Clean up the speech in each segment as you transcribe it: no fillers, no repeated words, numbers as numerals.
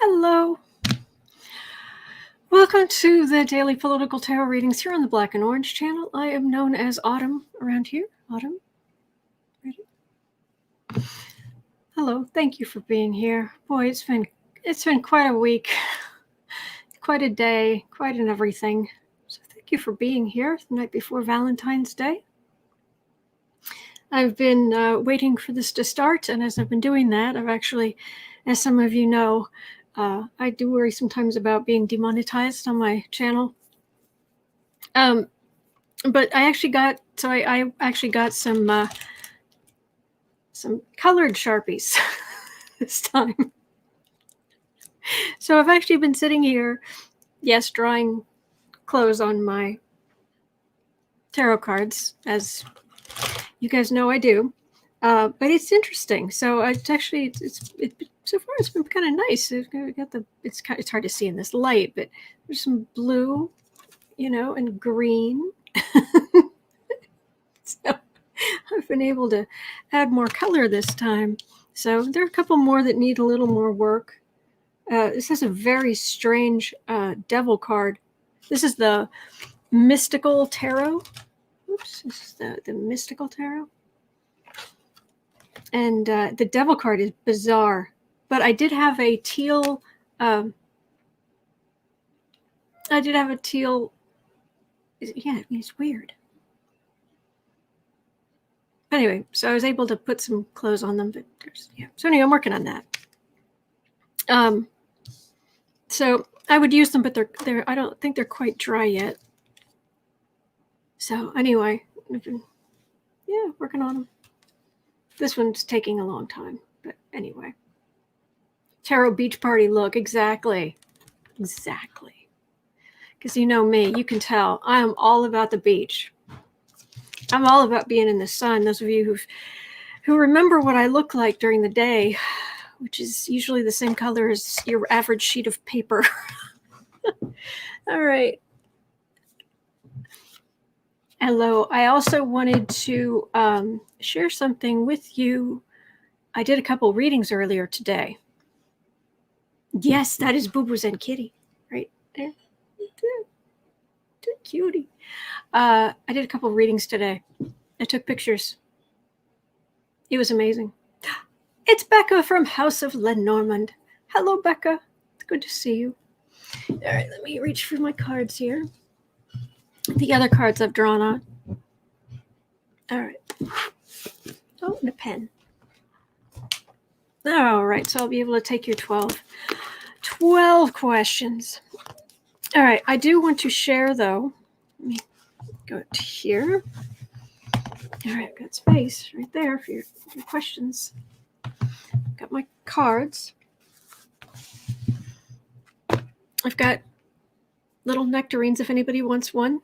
Hello. Welcome to the daily political tarot readings here on the Black and Orange channel. I am known as Autumn around here. Autumn. Ready? Hello. Thank you for being here. Boy, it's been quite a week, quite a day, quite an everything. So thank you for being here the night before Valentine's Day. I've been waiting for this to start, and as I've been doing that, I've actually, as some of you know, I do worry sometimes about being demonetized on my channel. But I actually got some colored Sharpies this time. So I've actually been sitting here, yes, drawing clothes on my tarot cards, as you guys know I do. But it's interesting. So so far it's been kind of nice. It's hard to see in this light, but there's some blue, and green. So I've been able to add more color this time. So there are a couple more that need a little more work. This has a very strange devil card. This is the Mystical Tarot. Oops, this is the Mystical Tarot. And the devil card is bizarre. But I did have a teal... yeah, it's weird. Anyway, so I was able to put some clothes on them. But so anyway, I'm working on that. So I would use them, but they're I don't think they're quite dry yet. So anyway, working on them. This one's taking a long time, but anyway. Tarot beach party look, exactly. Because you know me, you can tell I am all about the beach. I'm all about being in the sun. Those of you who remember what I look like during the day, which is usually the same color as your average sheet of paper. All right. Hello. I also wanted to share something with you. I did a couple readings earlier today. Yes, that is Boo Boos and Kitty right there. Cutie. I did a couple readings today. I took pictures. It was amazing. It's Becca from House of Lenormand. Hello, Becca. It's good to see you. All right, let me reach for my cards here. The other cards I've drawn on. All right. Oh, and a pen. All right, so I'll be able to take your 12 questions. All right, I do want to share, though. Let me go to here. All right, I've got space right there for your questions. Got my cards. I've got little nectarines if anybody wants one.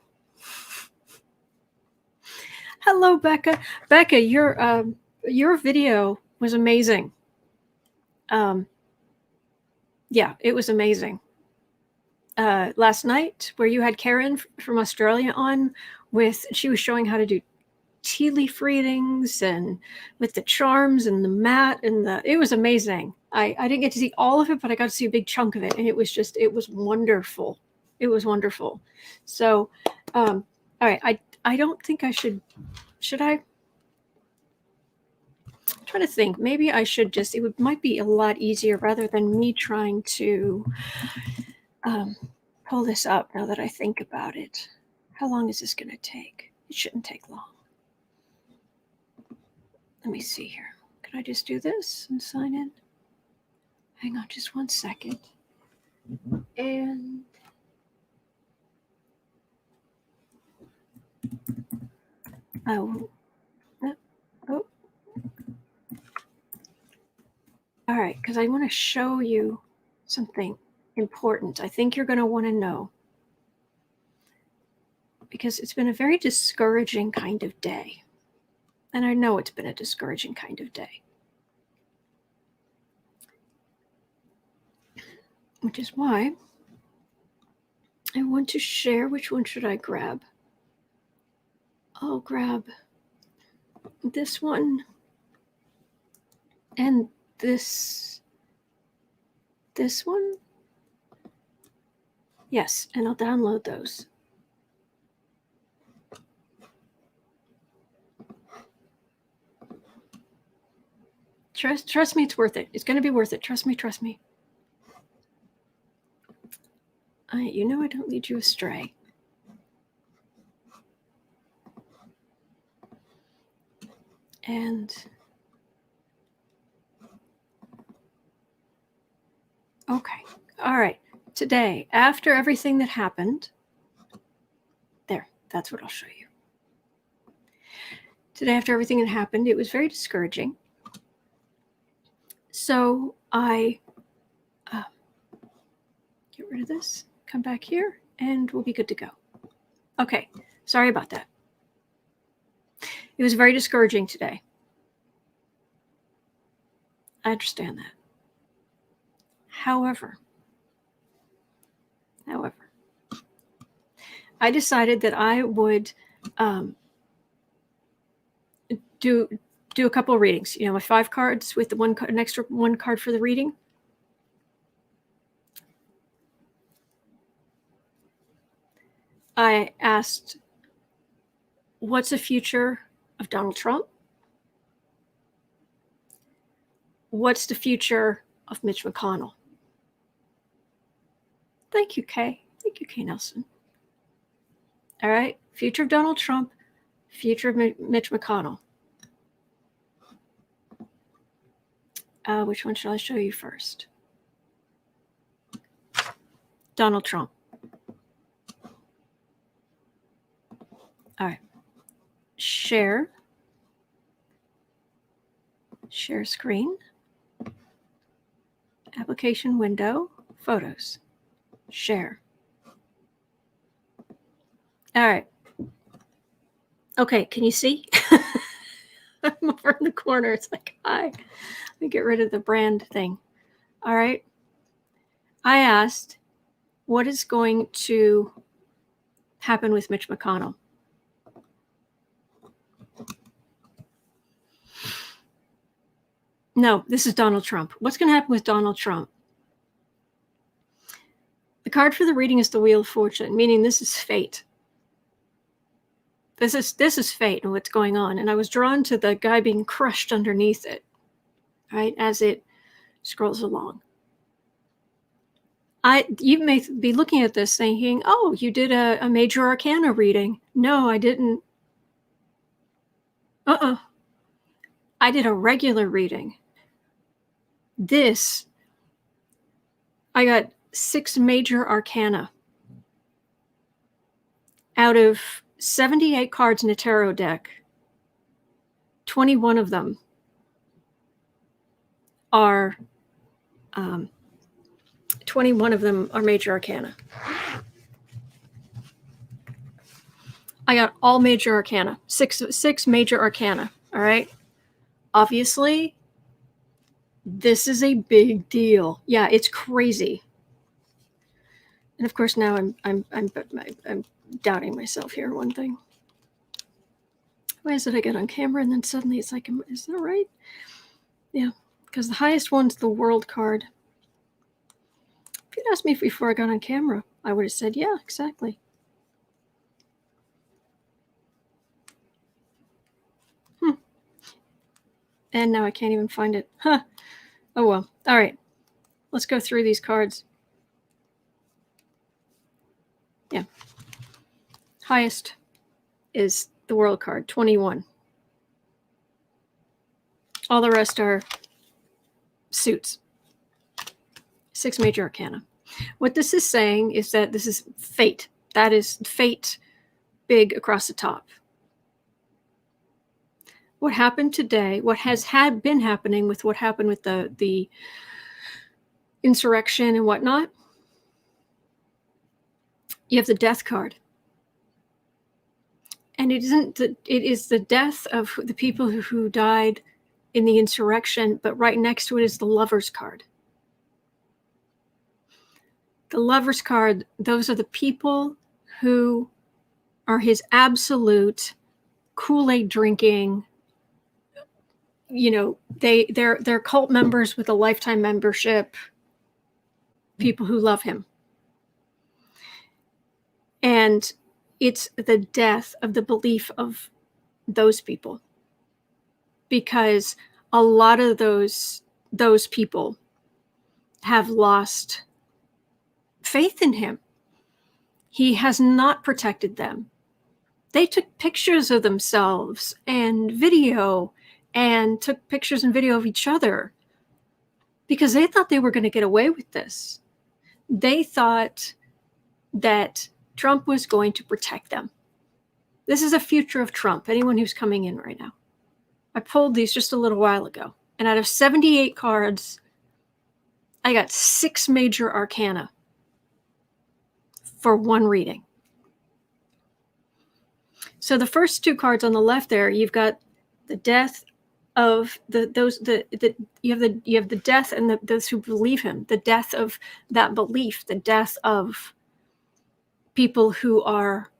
Hello, Becca. Becca, your video was amazing. Yeah, it was amazing. Last night, where you had Karen from Australia on, she was showing how to do tea leaf readings and with the charms and the mat it was amazing. I didn't get to see all of it, but I got to see a big chunk of it, and it was wonderful. It was wonderful. So, all right, I don't think I should I? I'm trying to think. Maybe I should might be a lot easier rather than me trying to pull this up now that I think about it. How long is this going to take? It shouldn't take long. Let me see here. Can I just do this and sign in? Hang on just 1 second. And oh. All right, because I want to show you something important. I think you're going to want to know. Because it's been a very discouraging kind of day. And I know it's been a discouraging kind of day. Which is why I want to share. Which one should I grab? I'll grab this one and this this one. Yes, and I'll download those. Trust me, it's worth it. It's going to be worth it. Trust me, trust me. You know I don't lead you astray. And okay, all right. Today, after everything that happened, there, that's what I'll show you. Today, after everything that happened, it was very discouraging. So I get rid of this, come back here, and we'll be good to go. Okay, sorry about that. It was very discouraging today. I understand that. However, I decided that I would do a couple of readings. You know, my 5 cards with the an extra 1 card for the reading. I asked, what's the future of Donald Trump? What's the future of Mitch McConnell? Thank you, Kay. Thank you, Kay Nelson. All right. Future of Donald Trump, future of Mitch McConnell. Which one shall I show you first? Donald Trump. All right. Share screen. Application window. Photos. Share. All right. Okay, can you see? I'm over in the corner. It's like, hi. Let me get rid of the brand thing. All right. I asked, what is going to happen with Mitch McConnell? No, this is Donald Trump. What's going to happen with Donald Trump? The card for the reading is the Wheel of Fortune, meaning this is fate. This is fate and what's going on. And I was drawn to the guy being crushed underneath it, right, as it scrolls along. You may be looking at this thinking, oh, you did a major arcana reading. No, I didn't. I did a regular reading. This, I got 6 major arcana out of 78 cards in a tarot deck. 21 of them are 21 of them are major arcana. I got all major arcana, six major arcana. All right. Obviously, this is a big deal. Yeah, it's crazy. And of course, now I'm doubting myself here. One thing. Why is it I get on camera and then suddenly it's like, is that right? Yeah, because the highest one's the World card. If you'd asked me before I got on camera, I would have said, yeah, exactly. And now I can't even find it. Huh. Oh, well. All right. Let's go through these cards. Yeah. Highest is the World card, 21. All the rest are suits. 6 major arcana. What this is saying is that this is fate. That is fate big across the top. What happened today, what had been happening with what happened with the insurrection and whatnot, you have the death card. And it is the death of the people who died in the insurrection, but right next to it is the Lover's card. The Lover's card, those are the people who are his absolute Kool-Aid drinking, they're cult members with a lifetime membership. people who love him. And it's the death of the belief of those people, because a lot of those people have lost faith in him. He has not protected them. They took pictures of themselves and video, and took pictures and video of each other because they thought they were going to get away with this. They thought that Trump was going to protect them. This is a future of Trump, anyone who's coming in right now. I pulled these just a little while ago, and out of 78 cards, I got 6 major arcana for one reading. So the first 2 cards on the left there, you've got the death of you have the death and those who believe him, the death of that belief, the death of people who are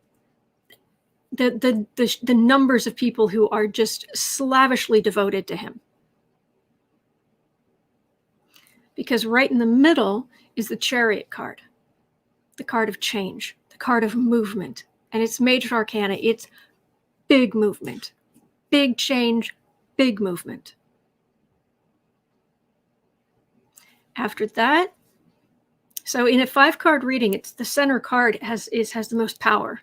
the numbers of people who are just slavishly devoted to him. Because right in the middle is the Chariot card, the card of change, the card of movement, and it's major arcana. It's big movement, big change, big movement. After that, so in a 5-card reading, it's the center card has the most power.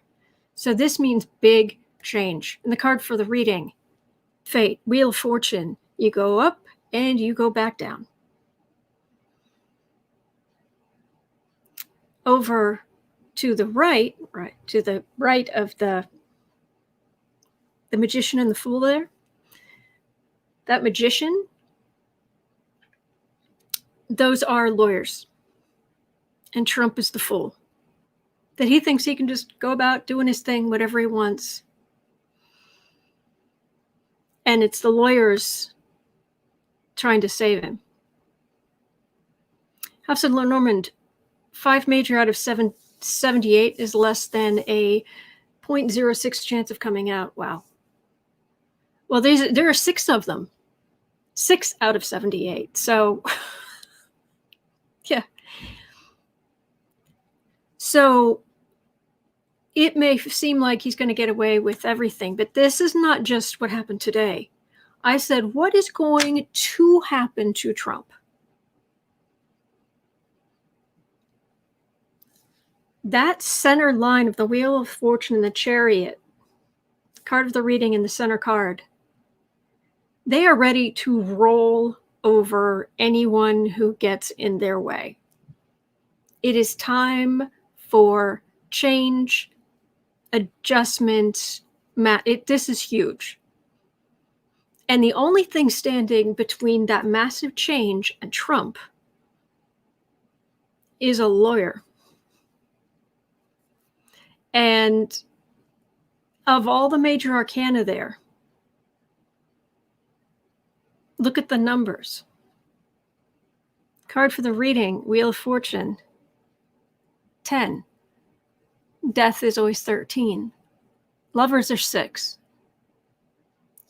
So this means big change. And the card for the reading, Fate, Wheel of Fortune, you go up and you go back down. Over to the right of the Magician and the Fool there, that Magician, those are lawyers. And Trump is the fool. That he thinks he can just go about doing his thing, whatever he wants. And it's the lawyers trying to save him. House of Lenormand, 5 major out of 78 is less than a 0.06 chance of coming out. Wow. Well, there are 6 of them. 6 out of 78. So, yeah. So it may seem like he's going to get away with everything, but this is not just what happened today. I said, what is going to happen to Trump? That center line of the Wheel of Fortune and the Chariot, card of the reading and the center card, they are ready to roll over anyone who gets in their way. It is time for change, adjustment. This is huge. And the only thing standing between that massive change and Trump is a lawyer. And of all the major arcana there, look at the numbers. Card for the reading, Wheel of Fortune, 10. Death is always 13. Lovers are 6.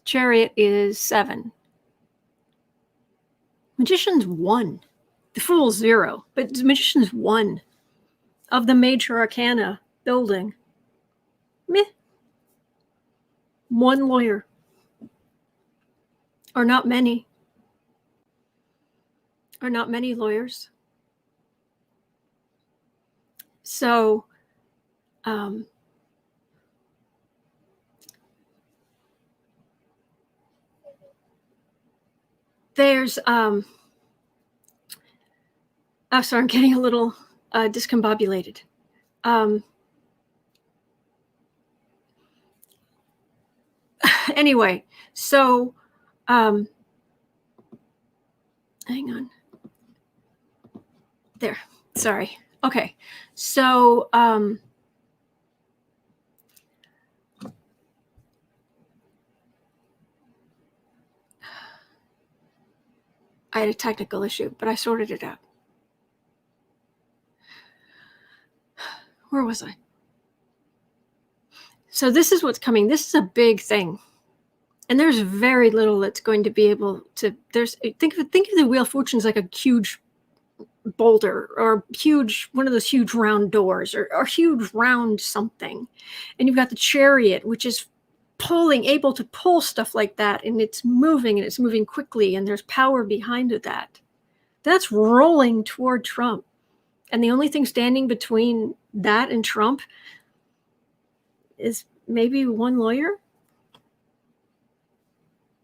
Chariot is 7. Magician's 1. The Fool's 0. But the Magician's 1 of the major arcana building. Meh. 1 lawyer. Or not many. Or not many lawyers. So, there's, I'm sorry, I'm getting a little discombobulated. Anyway, so, hang on. There, sorry. Okay, so, I had a technical issue, but I sorted it out. Where was I? So this is what's coming. This is a big thing. And there's very little that's going to be able to, think of the Wheel of Fortune as like a huge boulder or huge, one of those huge round doors or huge round something. And you've got the chariot, which is able to pull stuff like that. And it's moving quickly. And there's power behind that. That's rolling toward Trump. And the only thing standing between that and Trump is maybe one lawyer.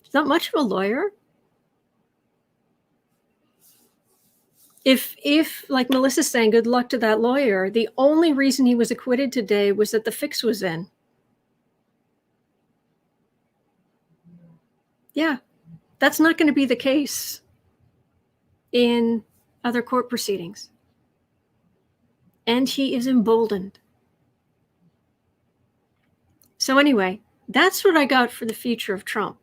He's not much of a lawyer. If like Melissa's saying, good luck to that lawyer, the only reason he was acquitted today was that the fix was in. Yeah, that's not going to be the case in other court proceedings. And he is emboldened. So anyway, that's what I got for the future of Trump.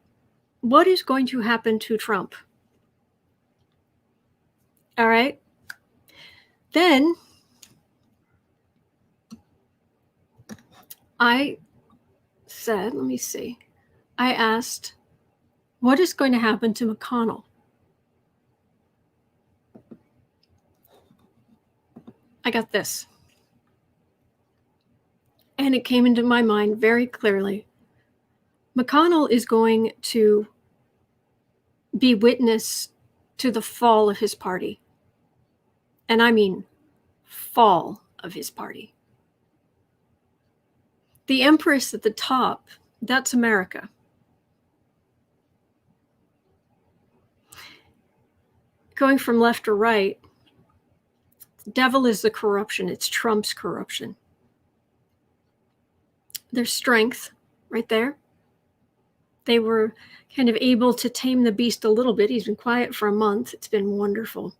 What is going to happen to Trump? All right. Then I said, let me see. I asked, what is going to happen to McConnell? I got this. And it came into my mind very clearly. McConnell is going to be witness to the fall of his party. And I mean fall of his party. The empress at the top, that's America. Going from left to right, the devil is the corruption. It's Trump's corruption. There's strength right there. They were kind of able to tame the beast a little bit. He's been quiet for a month. It's been wonderful.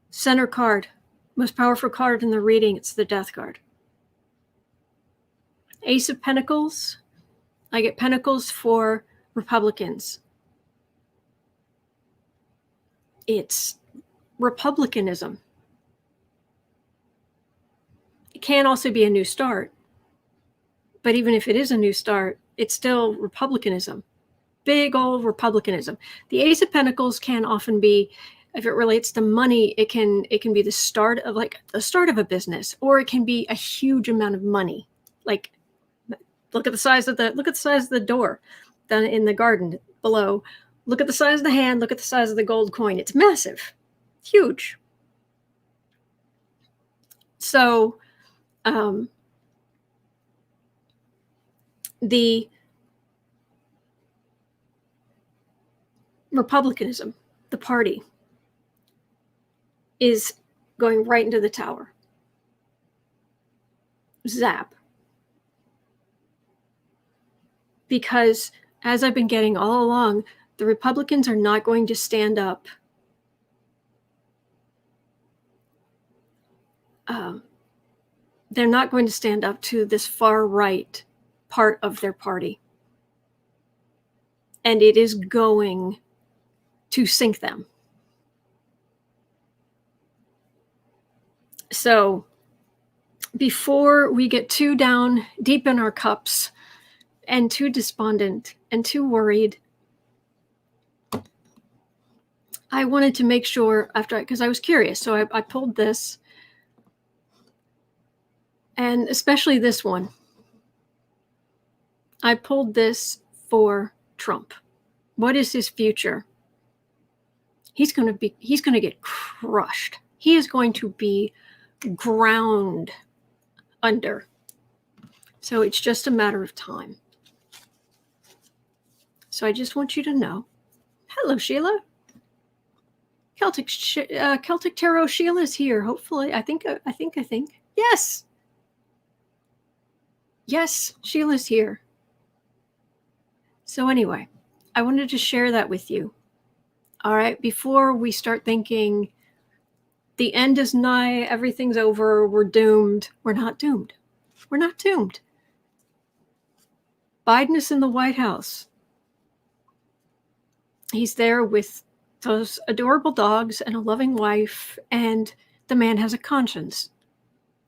Center card, most powerful card in the reading, it's the death card. Ace of Pentacles, I get Pentacles for Republicans. It's Republicanism. It can also be a new start. But even if it is a new start, it's still Republicanism. Big old Republicanism. The Ace of Pentacles can often be, if it relates to money, it can be the start of a business, or it can be a huge amount of money. Like, look at the size of the door down in the garden below. Look at the size of the hand. Look at the size of the gold coin. It's massive, huge. So, the Republicanism, the party, is going right into the tower. Zap. Because as I've been getting all along, the Republicans are not going to stand up. They're not going to stand up to this far right part of their party. And it is going to sink them. So before we get too down deep in our cups and too despondent and too worried, I wanted to make sure because I was curious. So I pulled this, and especially this one. I pulled this for Trump. What is his future? He's going to get crushed. He is going to be ground under. So it's just a matter of time. So I just want you to know. Hello, Sheila. Celtic Tarot Sheila is here. Hopefully, I think. Yes. Yes, Sheila's here. So anyway, I wanted to share that with you. All right, before we start thinking the end is nigh, everything's over, we're doomed. We're not doomed. We're not doomed. Biden is in the White House. He's there with those adorable dogs and a loving wife, and the man has a conscience,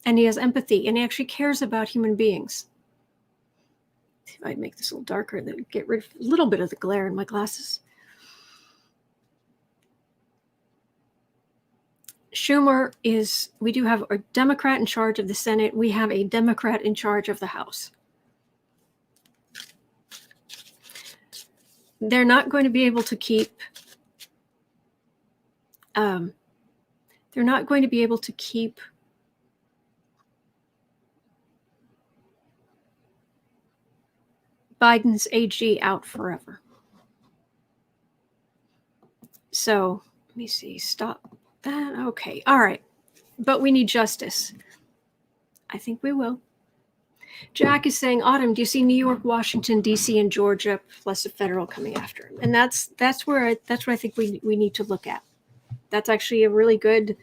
and he has empathy, and he actually cares about human beings. See if I make this a little darker, then get rid of a little bit of the glare in my glasses. Schumer we do have a Democrat in charge of the Senate. We have a Democrat in charge of the House. They're not going to be able to keep Biden's AG out forever. So let me see. Stop that. Okay. All right. But we need justice. I think we will. Jack is saying, Autumn, do you see New York, Washington, D.C., and Georgia, plus the federal coming after him? And that's what I think we need to look at. That's actually a really good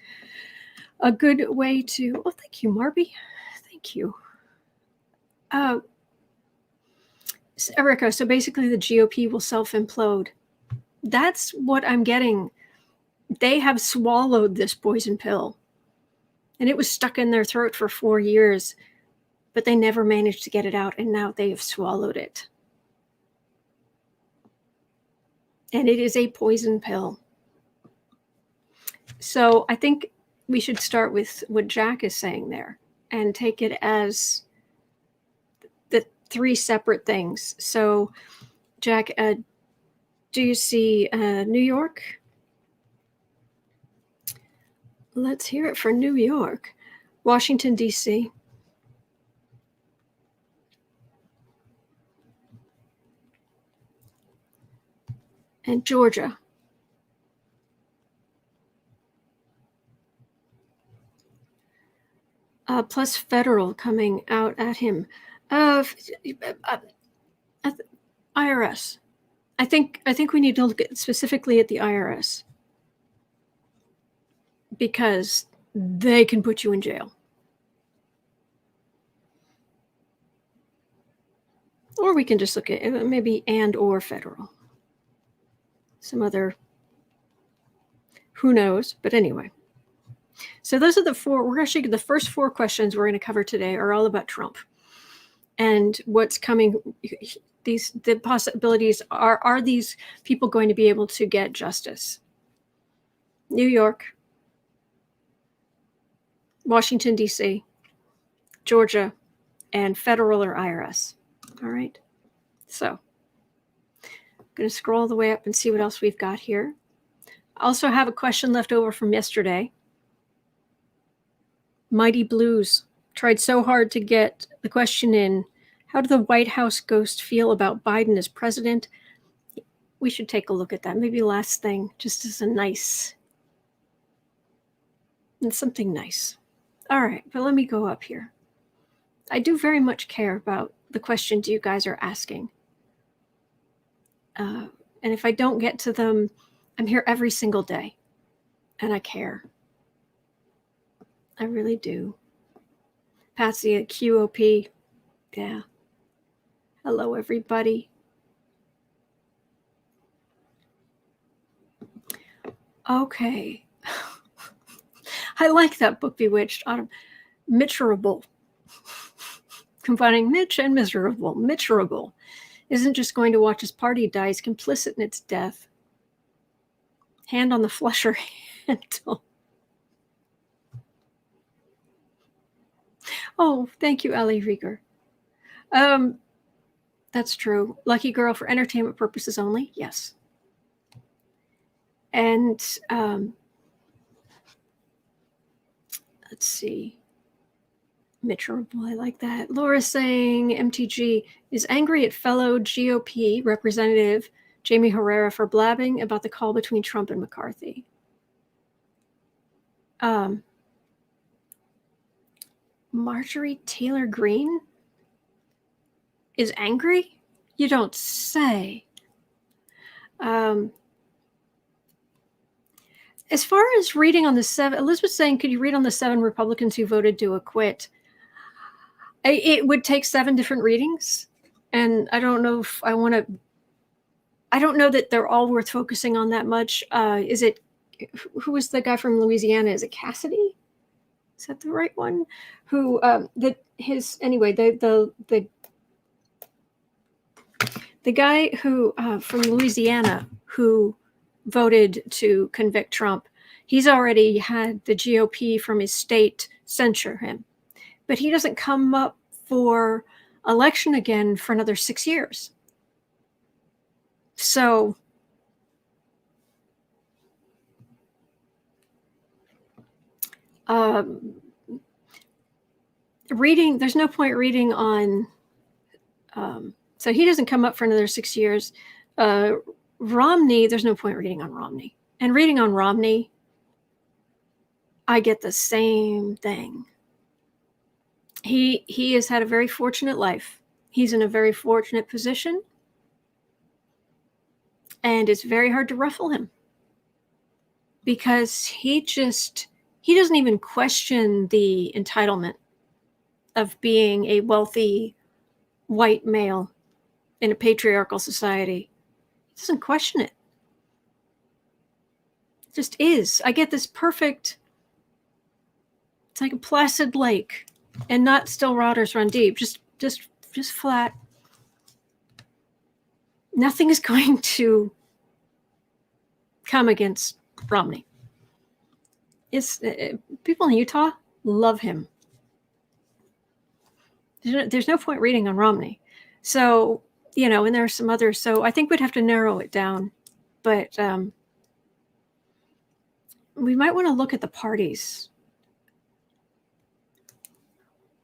way to. Oh, thank you, Marby. Thank you. Erica, so basically the GOP will self-implode. That's what I'm getting. They have swallowed this poison pill, and it was stuck in their throat for 4 years, but they never managed to get it out, and now they have swallowed it. And it is a poison pill. So I think we should start with what Jack is saying there and take it as the 3 separate things. So, Jack, do you see New York? Let's hear it for New York. Washington, D.C. And Georgia. Plus federal coming out at him. IRS. I think we need to look specifically at the IRS, because they can put you in jail. Or we can just look at maybe or federal. Some other, who knows, but anyway. So those are the 4, we're actually, the first 4 questions we're going to cover today are all about Trump and what's coming. The possibilities are these people going to be able to get justice? New York, Washington, D.C., Georgia, and federal or IRS. All right. So I'm going to scroll all the way up and see what else we've got here. I also have a question left over from yesterday. Mighty Blues tried so hard to get the question in, how do the White House ghosts feel about Biden as president? We should take a look at that. Maybe last thing, just as a nice, and something nice. All right, but let me go up here. I do very much care about the questions you guys are asking. And if I don't get to them, I'm here every single day, and I care. I really do. Patsy at QOP. Yeah. Hello, everybody. Okay. I like that book, Bewitched. Mitcherable. Combining Mitch and miserable. Mitcherable isn't just going to watch his party die. He's complicit in its death. Hand on the flusher handle. Oh, thank you, Ali Rieger. That's true. Lucky Girl for entertainment purposes only. Yes. And let's see. Mitcherable, I like that. Laura's saying MTG is angry at fellow GOP representative Jamie Herrera for blabbing about the call between Trump and McCarthy. Marjorie Taylor Greene is angry? You don't say. As far as reading on the 7, Elizabeth's saying, could you read on the 7 Republicans who voted to acquit? It would take 7 different readings, and I don't know if I want to. I don't know that they're all worth focusing on that much. Is it? Who was the guy from Louisiana? Is it Cassidy? Is that the right one? Who the guy who from Louisiana who voted to convict Trump, He's already had the GOP from his state censure him, but he doesn't come up for election again for another 6 years. So there's no point reading on, so he doesn't come up for another 6 years. Romney, there's no point reading on Romney. And reading on Romney, I get the same thing. He has had a very fortunate life. He's in a very fortunate position. And it's very hard to ruffle him. Because he doesn't even question the entitlement of being a wealthy white male in a patriarchal society. He doesn't question it. It just is. I get this perfect, it's like a placid lake, and not still waters run deep, just flat. Nothing is going to come against Romney. People in Utah love him. There's no point reading on Romney. So, and there are some others. So I think we'd have to narrow it down. But we might want to look at the parties.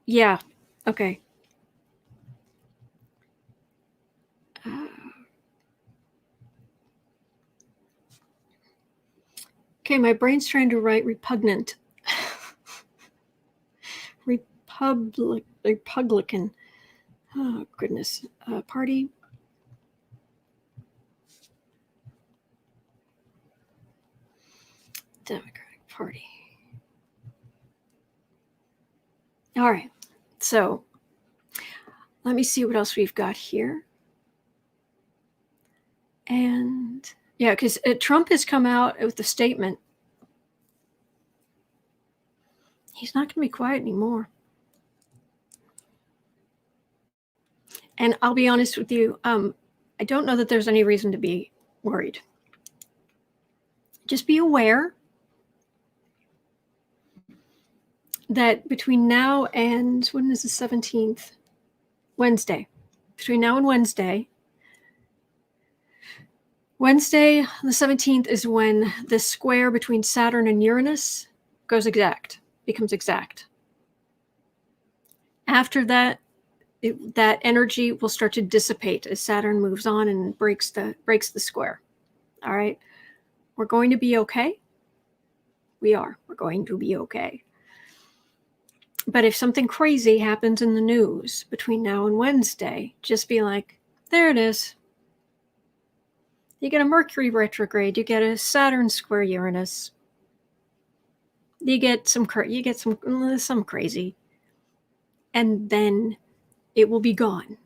Yeah. Okay. Okay, my brain's trying to write repugnant. Republican. Oh, goodness. Party. Democratic Party. All right. So let me see what else we've got here. And yeah, because Trump has come out with a statement. He's not going to be quiet anymore. And I'll be honest with you, I don't know that there's any reason to be worried. Just be aware that between now and, when is the 17th? Wednesday. Between now and Wednesday the 17th is when the square between Saturn and Uranus becomes exact. After that, that energy will start to dissipate as Saturn moves on and breaks the square. All right. We're going to be okay. We're going to be okay. But if something crazy happens in the news between now and Wednesday, just be like, there it is. You get a Mercury retrograde, you get a Saturn square Uranus. You get some crazy. And then it will be gone.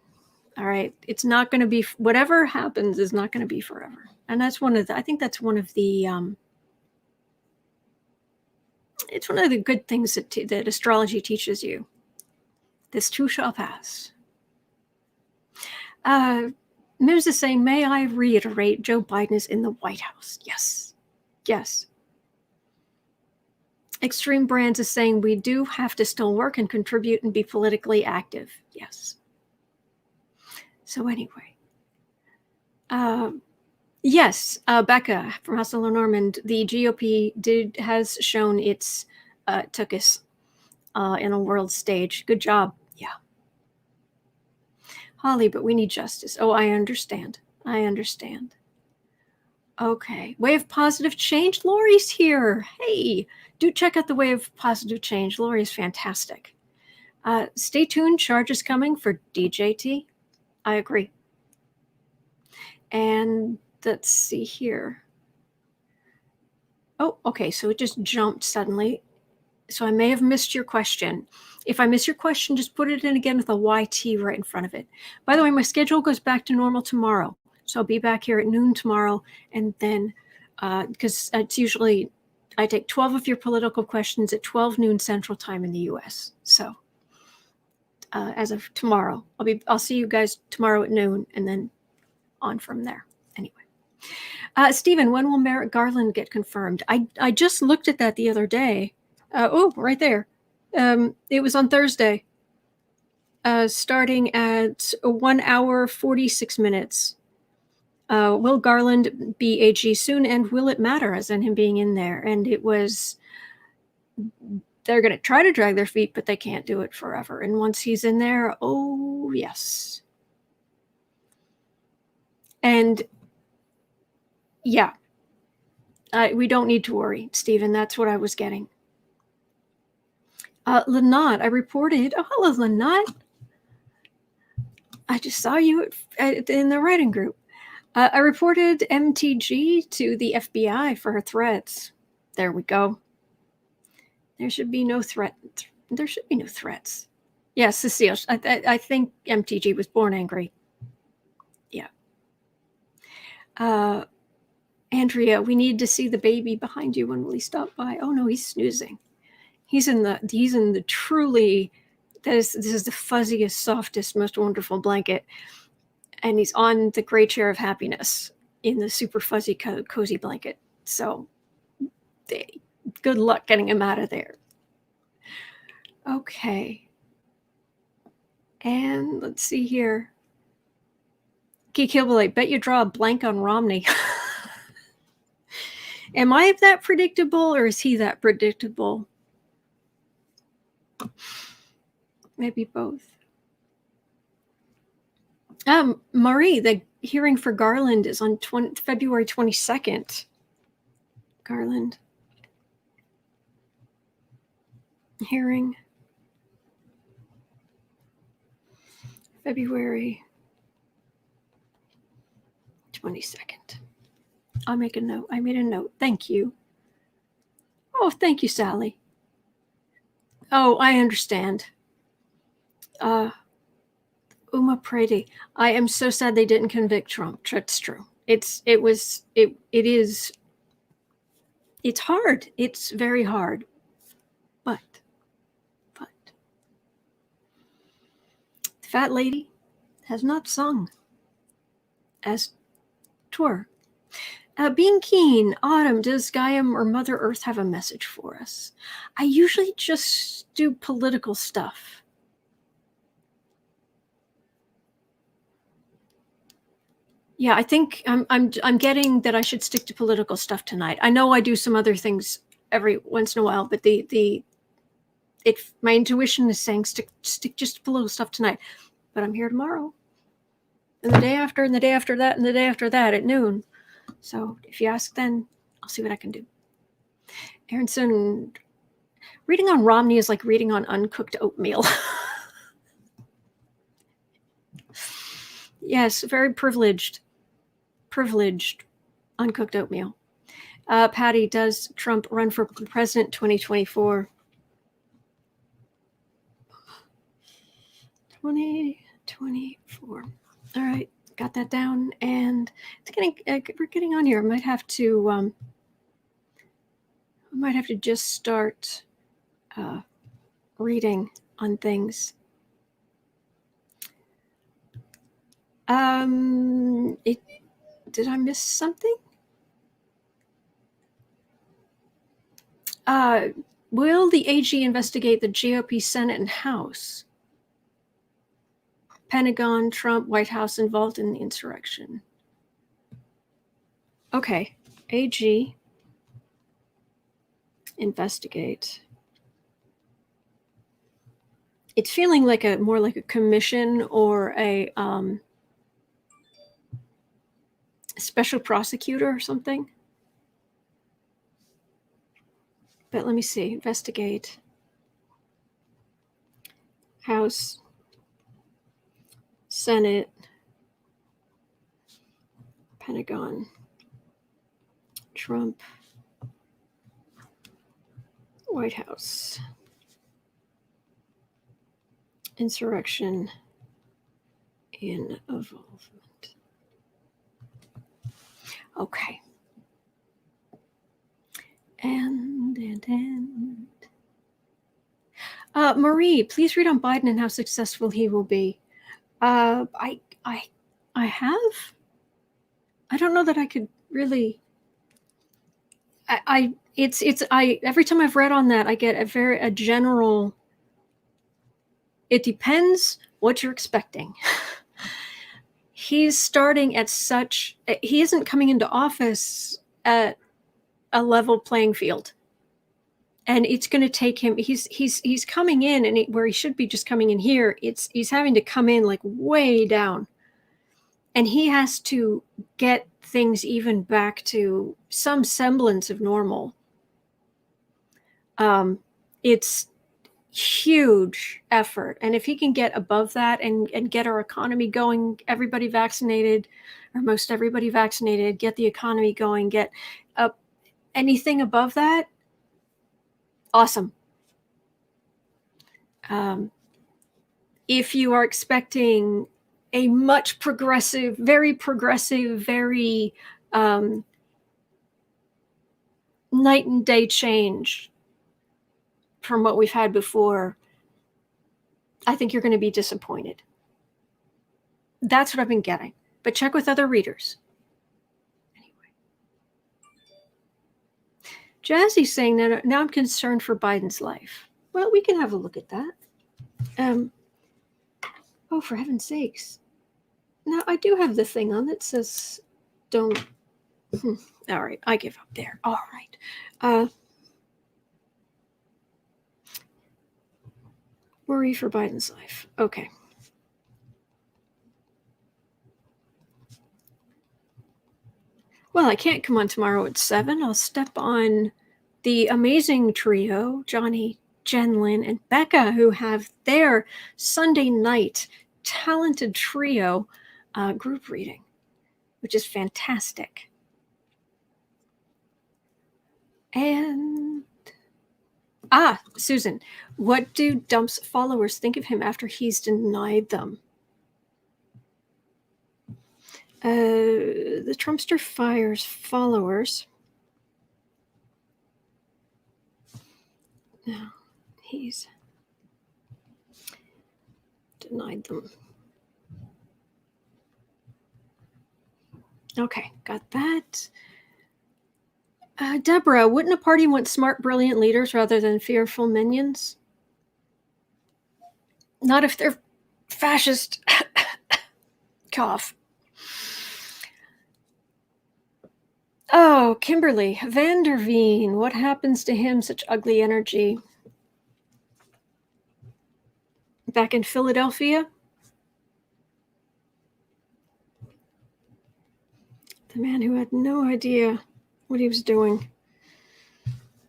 All right. It's not going to be, whatever happens is not going to be forever. And that's I think that's one of the, it's one of the good things that astrology teaches you. This too shall pass. Mims is saying, may I reiterate, Joe Biden is in the White House. Yes. Yes. Extreme Brands is saying we do have to still work and contribute and be politically active. Yes. So anyway. Yes, Becca from House of Lenormand, the GOP has shown its tuchus in a world stage. Good job. Yeah. Holly, but we need justice. Oh, I understand. Okay. Way of Positive Change. Lori's here. Hey, do check out the Way of Positive Change. Lori is fantastic. Stay tuned. Charges coming for DJT. I agree. And let's see here. Oh, okay. So it just jumped suddenly. So I may have missed your question. If I miss your question, just put it in again with a YT right in front of it. By the way, my schedule goes back to normal tomorrow. So I'll be back here at noon tomorrow. And then, because it's usually, I take 12 of your political questions at 12 noon Central Time in the US. So as of tomorrow, I'll see you guys tomorrow at noon and then on from there. Anyway. Stephen, when will Merrick Garland get confirmed? I just looked at that the other day. Right there. It was on Thursday, starting at 1 hour 46 minutes. Will Garland be AG soon, and will it matter, as in him being in there? And it was, they're going to try to drag their feet, but they can't do it forever. And once he's in there, oh, yes. And yeah, we don't need to worry, Stephen. That's what I was getting. Lynette, I reported. Oh, hello, Lynette. I just saw you in the writing group. I reported MTG to the FBI for her threats. There we go. There should be no threat. There should be no threats. Yes, Cecile. I think MTG was born angry. Yeah. Andrea, we need to see the baby behind you. When will he stop by? Oh no, he's snoozing. He's in the truly, this is the fuzziest, softest, most wonderful blanket. And he's on the gray chair of happiness in the super fuzzy, cozy blanket. So good luck getting him out of there. Okay. And let's see here. Geek Hillbilly, I bet you draw a blank on Romney. Am I that predictable, or is he that predictable? Maybe both. Marie, the hearing for Garland is on February 22nd. Garland hearing February 22nd. I'll make a note. I made a note. Thank you. Oh, thank you, Sally. Oh, I understand. Uma Prady, I am so sad they didn't convict Trump. That's true. It's hard. It's very hard. But the fat lady has not sung as twere. Being keen, Autumn, does Gaia or Mother Earth have a message for us? I usually just do political stuff. Yeah, I think I'm getting that I should stick to political stuff tonight. I know I do some other things every once in a while, but my intuition is saying stick just to political stuff tonight. But I'm here tomorrow, and the day after, and the day after that, and the day after that at noon. So if you ask, then I'll see what I can do. Aronson, reading on Romney is like reading on uncooked oatmeal. Yes, very privileged, uncooked oatmeal. Patty, does Trump run for president 2024? 2024. All right, got that down, and we're getting on here. I might have to just start reading on things. Did I miss something? Will the AG investigate the GOP Senate and House? Pentagon, Trump, White House involved in the insurrection. Okay, AG investigate. It's feeling like more like a commission or a special prosecutor or something. But let me see. Investigate. House, Senate, Pentagon, Trump, White House, insurrection, involvement. Okay. And Marie, please read on Biden and how successful he will be. I have. I don't know that I could really, I every time I've read on that, I get a general, it depends what you're expecting. He's starting at he isn't coming into office at a level playing field. And it's going to take him, he's coming in, and where he should be just coming in here, he's having to come in like way down. And he has to get things even back to some semblance of normal. It's huge effort. And if he can get above that and get our economy going, everybody vaccinated, or most everybody vaccinated, get the economy going, get up anything above that, awesome. If you are expecting a much progressive, very night and day change from what we've had before, I think you're going to be disappointed. That's what I've been getting. But check with other readers. Anyway. Jazzy's saying that now I'm concerned for Biden's life. Well, we can have a look at that. Oh, for heaven's sakes. Now, I do have the thing on that says don't. All right, I give up there. All right. Worry for Biden's life. Okay. Well, I can't come on tomorrow at 7. I'll step on the amazing trio, Johnny, Jen Lynn, and Becca, who have their Sunday night talented trio group reading, which is fantastic. And Susan, what do Dump's followers think of him after he's denied them? The Trumpster fires followers. No, he's denied them. Okay, got that. Deborah, wouldn't a party want smart, brilliant leaders rather than fearful minions? Not if they're fascist. Cough. Oh, Kimberly, Vander Veen, what happens to him? Such ugly energy. Back in Philadelphia? The man who had no idea what he was doing.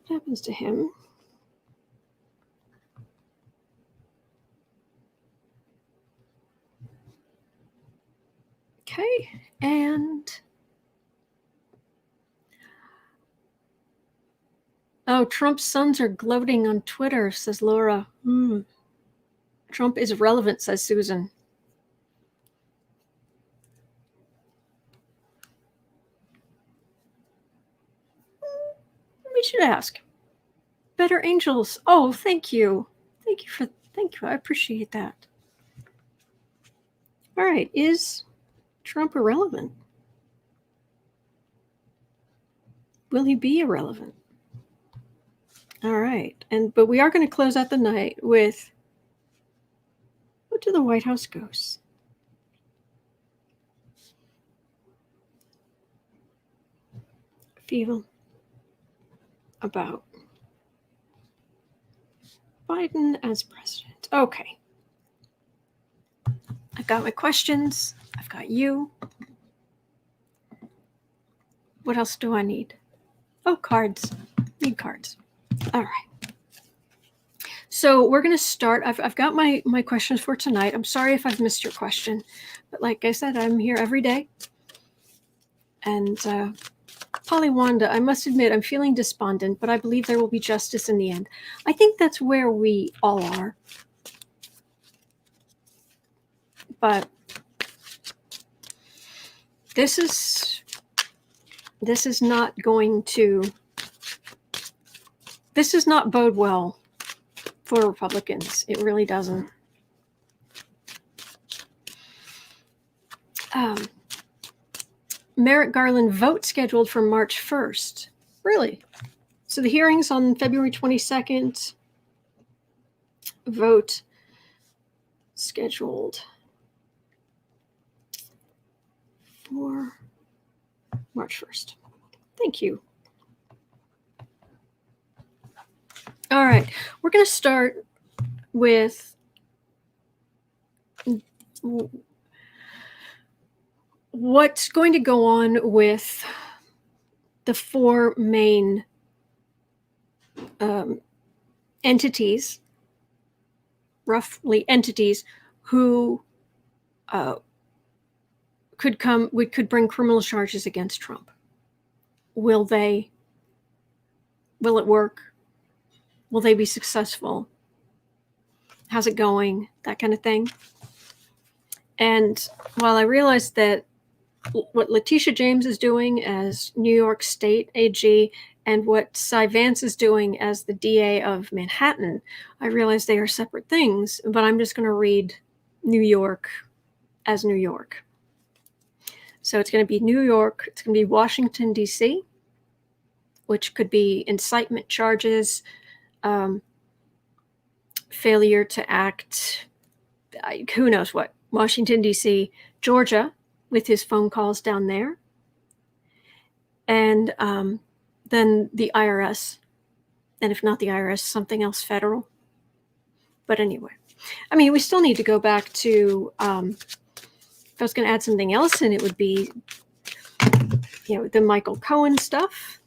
What happens to him? Okay, and Trump's sons are gloating on Twitter, says Laura. Trump is relevant, says Susan. We should ask. Better angels. Oh, thank you. Thank you. I appreciate that. All right, is Trump irrelevant? Will he be irrelevant? All right, but we are going to close out the night with what do the White House ghosts? Feel about Biden as president. Okay. I've got my questions. I've got you. What else do I need? Oh, cards. Need cards. All right. So we're going to start. I've got my questions for tonight. I'm sorry if I've missed your question. But like I said, I'm here every day. And Polly Wanda, I must admit, I'm feeling despondent, but I believe there will be justice in the end. I think that's where we all are. But this is not going to, this does not bode well for Republicans. It really doesn't. Merrick Garland vote scheduled for March 1st. Really? So the hearings on February 22nd, vote scheduled for March 1st. Thank you. All right, we're going to start with what's going to go on with the four main entities, roughly entities, who could bring criminal charges against Trump. Will it work? Will they be successful? How's it going? That kind of thing. And while I realize that what Letitia James is doing as New York State AG and what Cy Vance is doing as the DA of Manhattan, I realize they are separate things, but I'm just going to read New York as New York. So it's going to be New York, it's going to be Washington, D.C., which could be incitement charges, failure to act, who knows what. Washington, D.C., Georgia, with his phone calls down there, and then the IRS, and if not the IRS, something else federal. But anyway, I mean, we still need to go back to, if I was going to add something else, and it would be, the Michael Cohen stuff,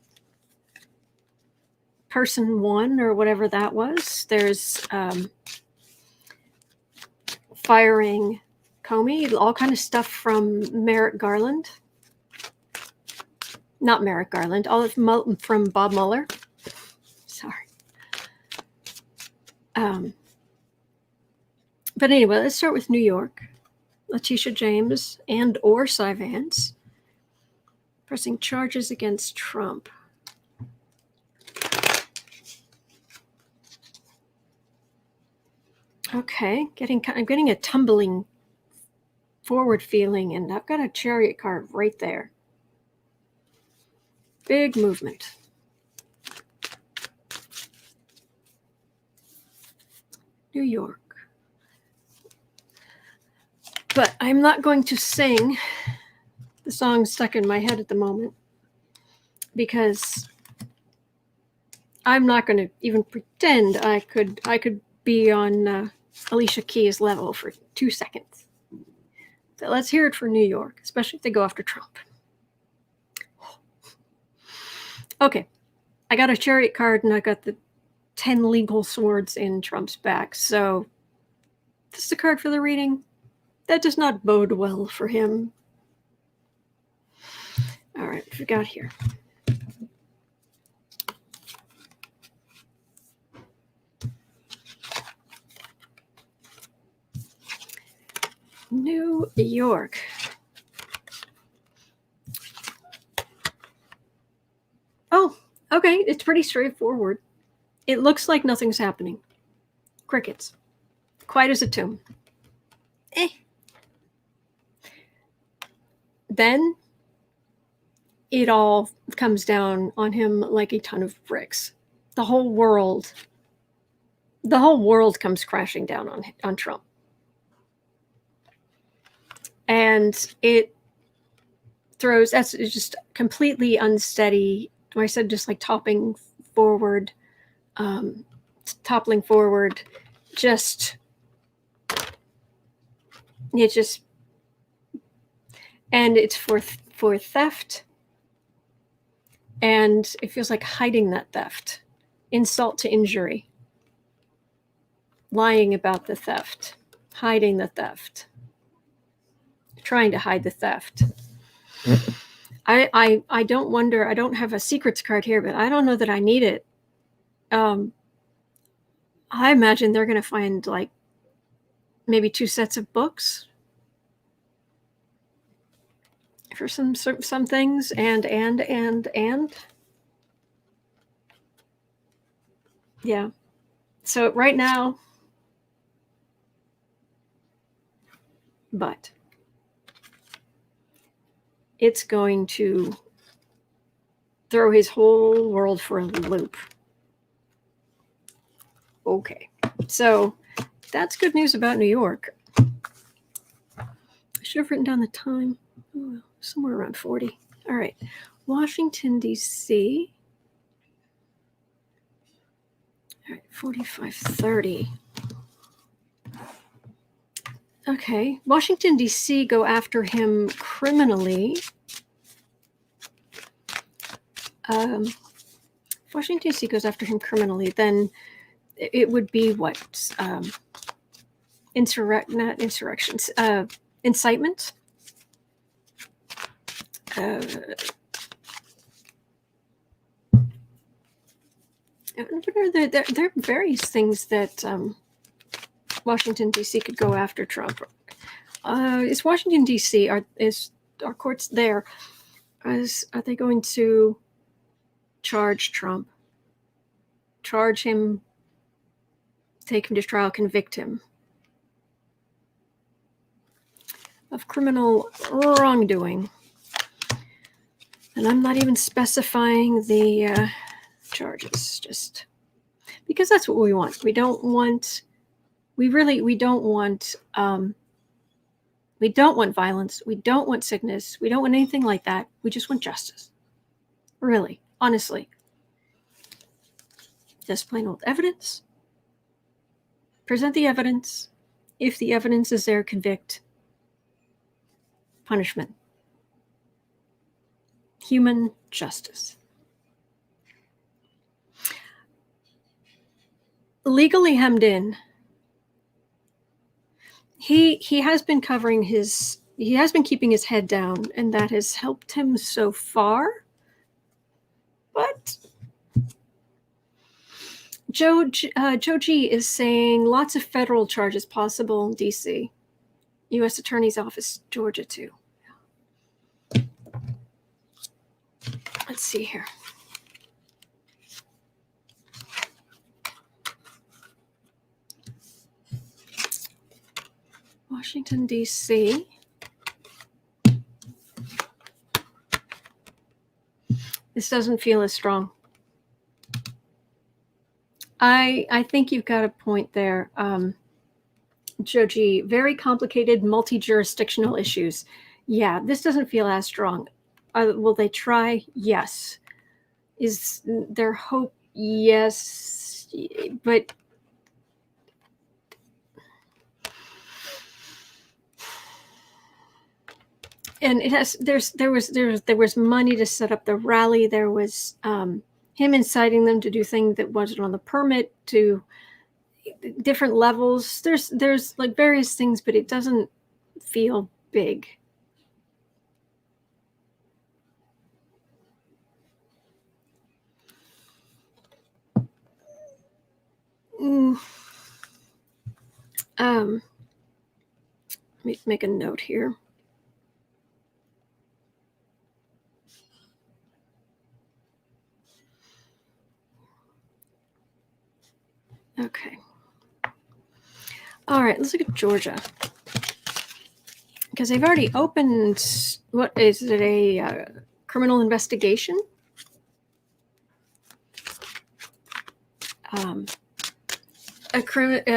person one or whatever that was. There's firing Comey, all kind of stuff from Merrick Garland. Not Merrick Garland, all from Bob Mueller. Sorry. But anyway, let's start with New York. Letitia James and or Cy Vance pressing charges against Trump. Okay, I'm getting a tumbling forward feeling, and I've got a chariot card right there. Big movement. New York. But I'm not going to sing the song stuck in my head at the moment because I'm not going to even pretend I could be on Alicia Keys' level for 2 seconds. So let's hear it for New York, especially if they go after Trump. Okay, I got a chariot card and I got the 10 legal swords in Trump's back. So this is the card for the reading. That does not bode well for him. All right, what we got here? New York. Oh, okay. It's pretty straightforward. It looks like nothing's happening. Crickets. Quiet as a tomb. Then it all comes down on him like a ton of bricks. The whole world comes crashing down on Trump. And it's just completely unsteady. I said just like toppling forward, and it's for theft, and it feels like hiding that theft, insult to injury, lying about the theft, hiding the theft, trying to hide the theft. I don't wonder, I don't have a secrets card here, but I don't know that I need it. I imagine they're going to find like maybe 2 sets of books for some things, and yeah. So right now, but it's going to throw his whole world for a loop. Okay, so that's good news about New York. I should have written down the time. Oh, somewhere around 40. All right, Washington, D.C. All right, 45:30. Okay, Washington, D.C. go after him criminally. If Washington, D.C. goes after him criminally, then it would be what? Not insurrections. Incitement. What are there are various things that Washington, D.C. could go after Trump. Is Washington, D.C. Are courts there? Are they going to charge Trump? Charge him, take him to trial, convict him of criminal wrongdoing. And I'm not even specifying the charges, just because that's what we want. We don't want violence. We don't want sickness. We don't want anything like that. We just want justice. Really, honestly. Just plain old evidence. Present the evidence. If the evidence is there, convict. Punishment. Human justice. Legally hemmed in. He has been covering he has been keeping his head down, and that has helped him so far. But Joe G is saying lots of federal charges possible in D.C. U.S. Attorney's Office, Georgia, too. Let's see here. Washington, D.C. This doesn't feel as strong. I think you've got a point there, Joji. Very complicated, multi-jurisdictional issues. Yeah, this doesn't feel as strong. Will they try? Yes. Is there hope? Yes. But and it has there was money to set up the rally. There was him inciting them to do things that wasn't on the permit, to different levels. There's like various things, but it doesn't feel big. Let me make a note here. Okay. All right, let's look at Georgia. Because they've already opened, what is it, a criminal investigation?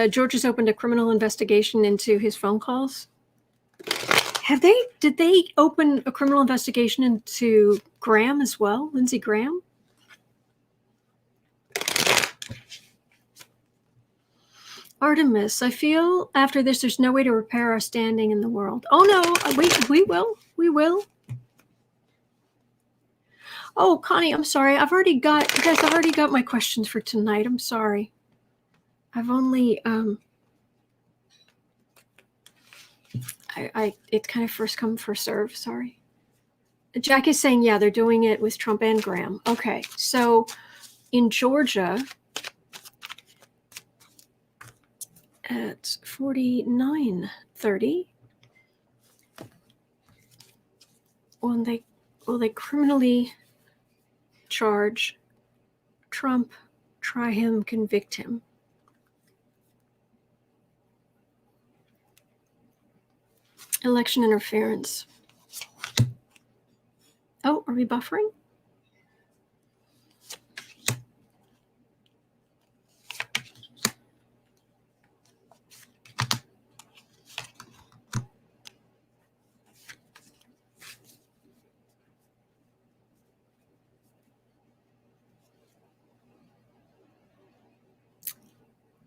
Georgia's opened a criminal investigation into his phone calls. Did they open a criminal investigation into Graham as well, Lindsey Graham? Artemis, I feel after this, there's no way to repair our standing in the world. Oh no, we will. Oh, Connie, I'm sorry. I've already got my questions for tonight. I'm sorry. I've only, it's kind of first come, first serve. Sorry. Jack is saying, yeah, they're doing it with Trump and Graham. Okay. So in Georgia at 49:30, will they criminally charge Trump, try him, convict him? Election interference. Oh, are we buffering?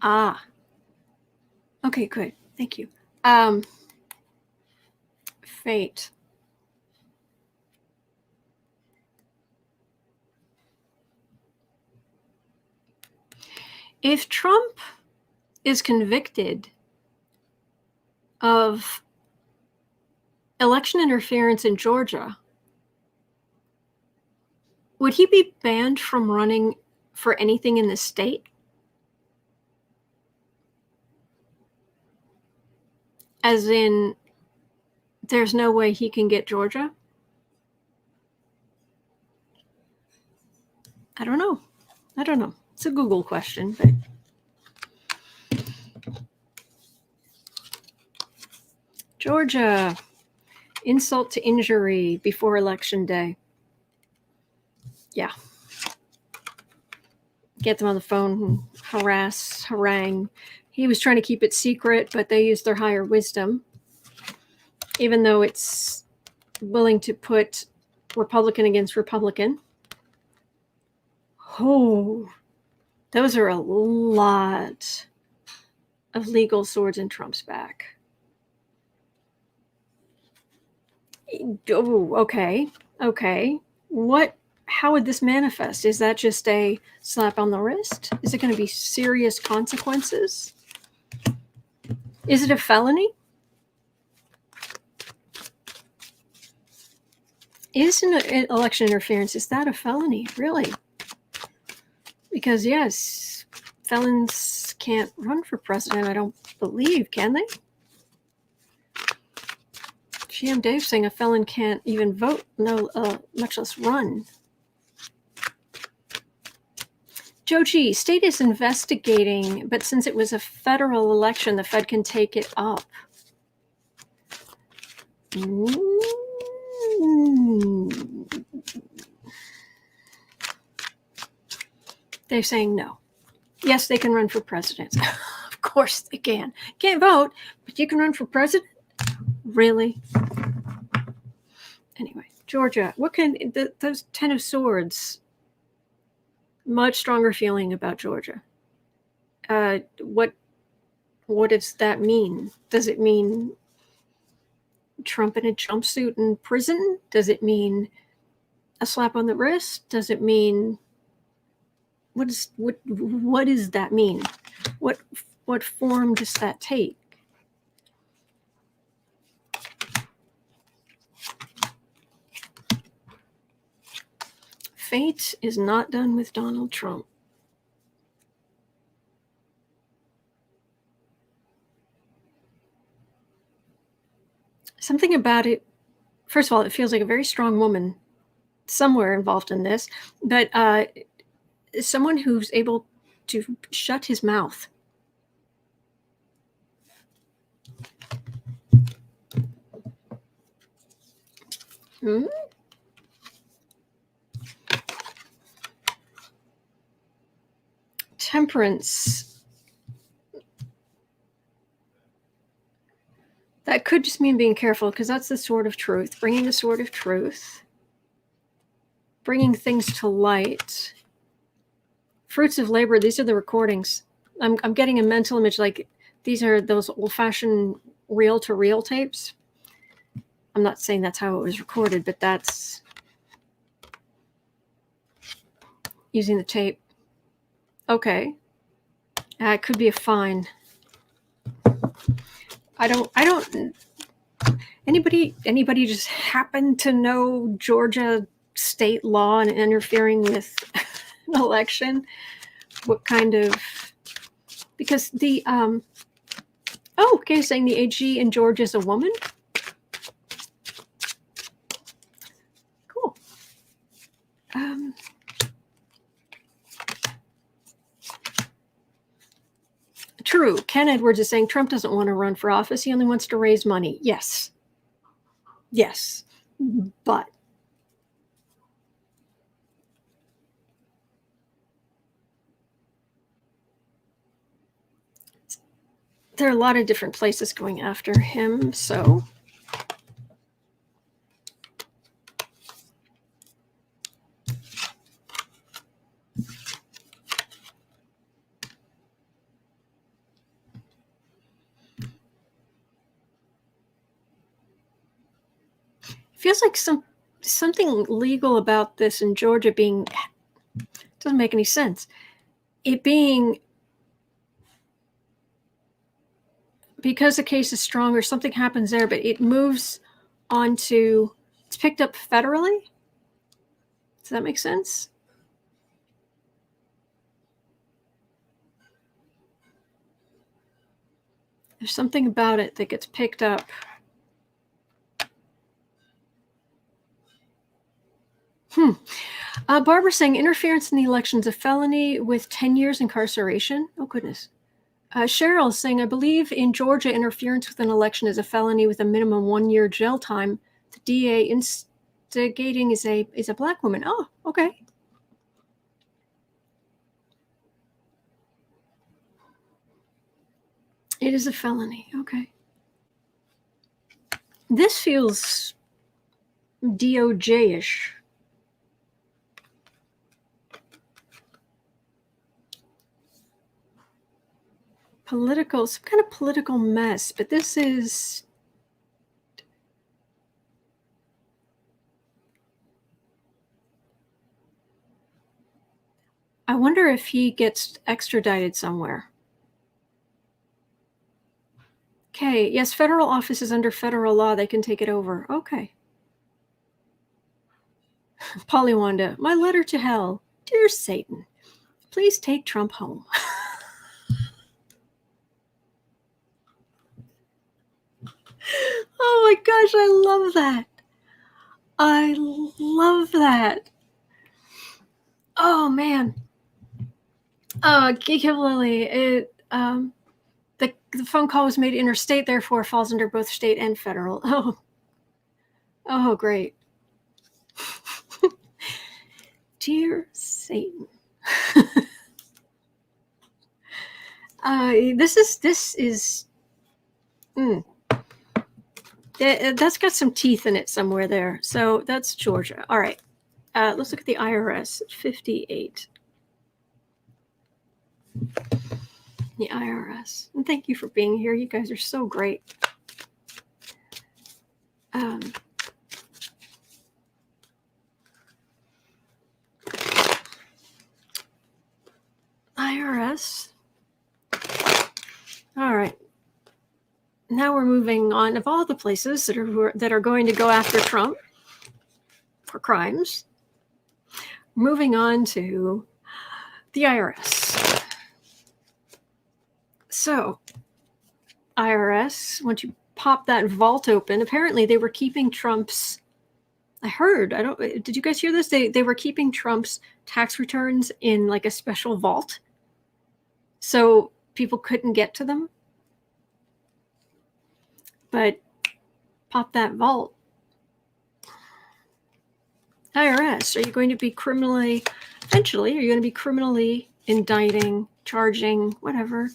Ah, okay, good. Thank you. Fate. If Trump is convicted of election interference in Georgia, would he be banned from running for anything in the state? As in, there's no way he can get Georgia? I don't know. It's a Google question, but Georgia, insult to injury before election day. Yeah. Get them on the phone, harangue. He was trying to keep it secret, but they used their higher wisdom, even though it's willing to put Republican against Republican. Oh, those are a lot of legal swords in Trump's back. Oh, okay. How would this manifest? Is that just a slap on the wrist? Is it going to be serious consequences? Is it a felony? Is an election interference, is that a felony? Really? Because yes, felons can't run for president, I don't believe, can they? GM Dave saying a felon can't even vote, much less run. Joe G, state is investigating, but since it was a federal election, the Fed can take it up. They're saying no. Yes, they can run for president. Of course they can. Can't vote, but you can run for president? Really? Anyway, Georgia, those 10 of Swords, much stronger feeling about Georgia. What does that mean? Does it mean Trump in a jumpsuit in prison? Does it mean a slap on the wrist? Does it mean what does that mean? What form does that take? Fate is not done with Donald Trump. Something about it, first of all, it feels like a very strong woman somewhere involved in this, but someone who's able to shut his mouth. Temperance. That could just mean being careful, because that's the sword of truth, bringing the sword of truth, bringing things to light. Fruits of labor, these are the recordings. I'm getting a mental image like these are those old-fashioned reel-to-reel tapes. I'm not saying that's how it was recorded, but that's using the tape. Okay. It could be a fine. I don't anybody just happen to know Georgia state law and interfering with an election? What kind of, because the saying the AG in Georgia is a woman. Cool. True. Ken Edwards is saying Trump doesn't want to run for office. He only wants to raise money. Yes. But there are a lot of different places going after him, so it feels like something legal about this in Georgia being doesn't make any sense. It being because the case is strong or something happens there, but it moves on to it's picked up federally. Does that make sense? There's something about it that gets picked up. Barbara saying interference in the election is a felony with 10 years incarceration. Oh, goodness. Cheryl saying, I believe in Georgia, interference with an election is a felony with a minimum 1 year jail time. The DA instigating is a black woman. Oh, okay. It is a felony. Okay. This feels DOJ-ish. Political, some kind of political mess, but this is I wonder if he gets extradited somewhere. Okay, yes, federal office is under federal law. They can take it over. Okay. Polywanda, my letter to hell. Dear Satan, please take Trump home. Oh my gosh, I love that. I love that. Oh man. Geek of Lily, the phone call was made interstate, therefore falls under both state and federal. Oh, great. Dear Satan. This is that's got some teeth in it somewhere there. So that's Georgia. All right. Let's look at the IRS. 58. The IRS. And thank you for being here. You guys are so great. IRS. All right. Now we're moving on. Of all the places that are going to go after Trump for crimes, moving on to the IRS. So, IRS, once you pop that vault open, apparently they were keeping Trump's. Did you guys hear this? They were keeping Trump's tax returns in like a special vault, so people couldn't get to them. But pop that vault. IRS, are you going to be eventually, are you going to be criminally indicting, charging, whatever,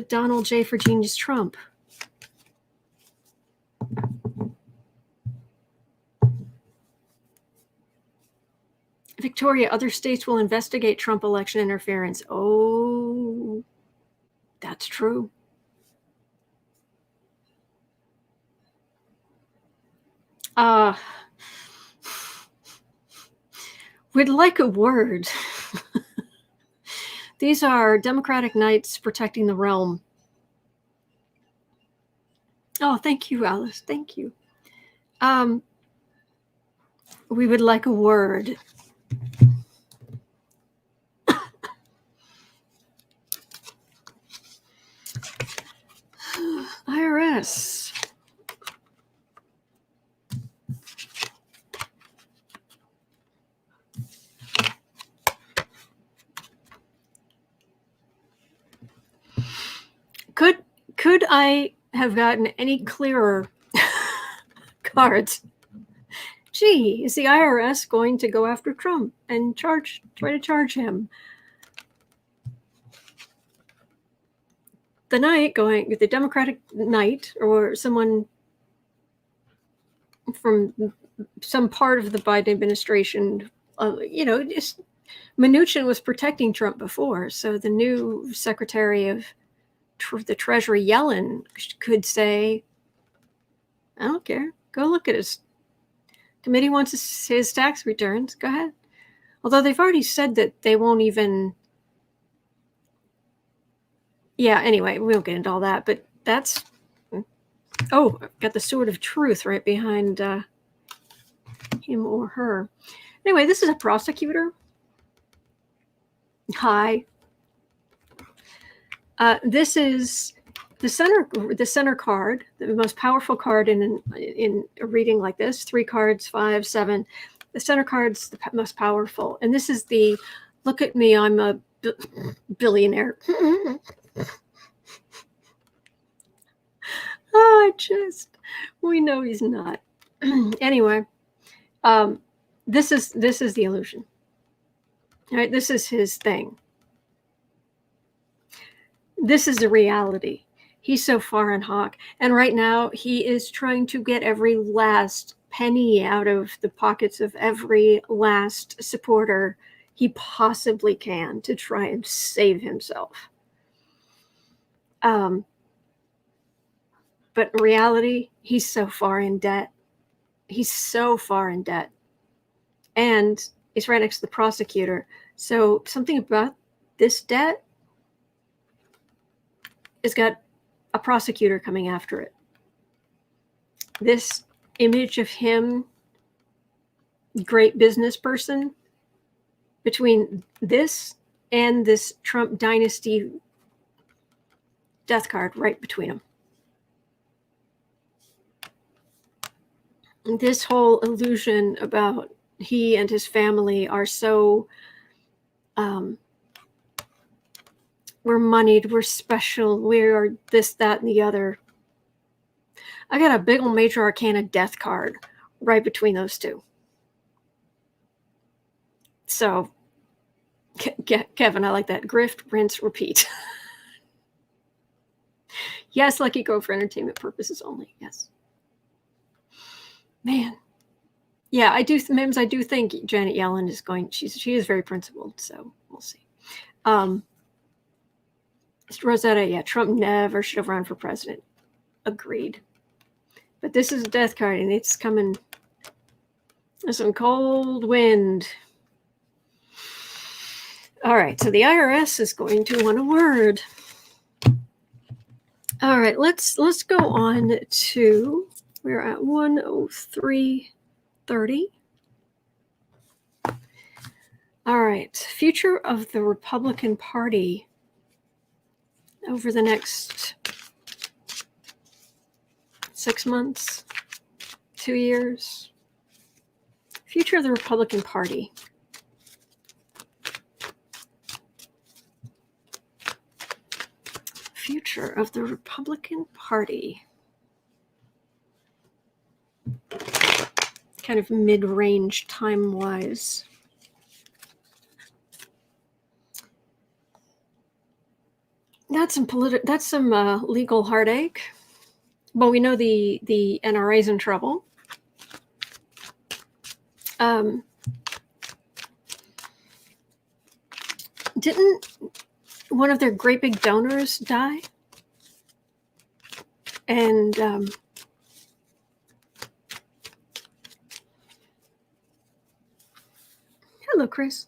Donald J. for Genius Trump? Victoria, other states will investigate Trump election interference. Oh, that's true. We'd like a word. These are Democratic Knights protecting the realm. Oh, thank you, Alice. Thank you. We would like a word. IRS. Could I have gotten any clearer cards? Gee, is the IRS going to go after Trump and try to charge him? the Democratic Knight, or someone from some part of the Biden administration, just Mnuchin was protecting Trump before, so the new Secretary of the Treasury, Yellen, could say, I don't care. Go look at his committee wants his tax returns. Go ahead. Although they've already said that they won't even. Yeah, anyway, we won't get into all that, but that's. Oh, I've got the sword of truth right behind him or her. Anyway, this is a prosecutor. Hi. This is the center card, the most powerful card in a reading like this. 3 cards, 5, 7. The center card's the most powerful, and this is the look at me, I'm a billionaire. We know he's not. Anyway, this is the illusion. All right, this is his thing. This is the reality. He's so far in hawk. And right now, he is trying to get every last penny out of the pockets of every last supporter he possibly can to try and save himself. But in reality, he's so far in debt. He's so far in debt. And he's right next to the prosecutor. So something about this debt has got a prosecutor coming after it. This image of him, great business person, between this and this Trump dynasty death card right between them. This whole illusion about he and his family are so we're moneyed, we're special, we are this, that, and the other. I got a big old major arcana death card right between those two. So, Kevin, I like that. Grift, rinse, repeat. Yes, Lucky Go for entertainment purposes only. Yes. Man. Yeah, I do, Mims, I do think Janet Yellen is going, she is very principled, so we'll see. Rosetta, yeah, Trump never should have run for president. Agreed. But this is a death card, and it's coming. There's some cold wind. All right, so the IRS is going to want a word. All right, let's go on to, we're at 103:30. All right, future of the Republican Party over the next 6 months, 2 years. Future of the Republican Party. Future of the Republican Party. Kind of mid-range time-wise. That's some legal heartache. But we know the NRA's in trouble. Didn't one of their great big donors die? And hello, Chris.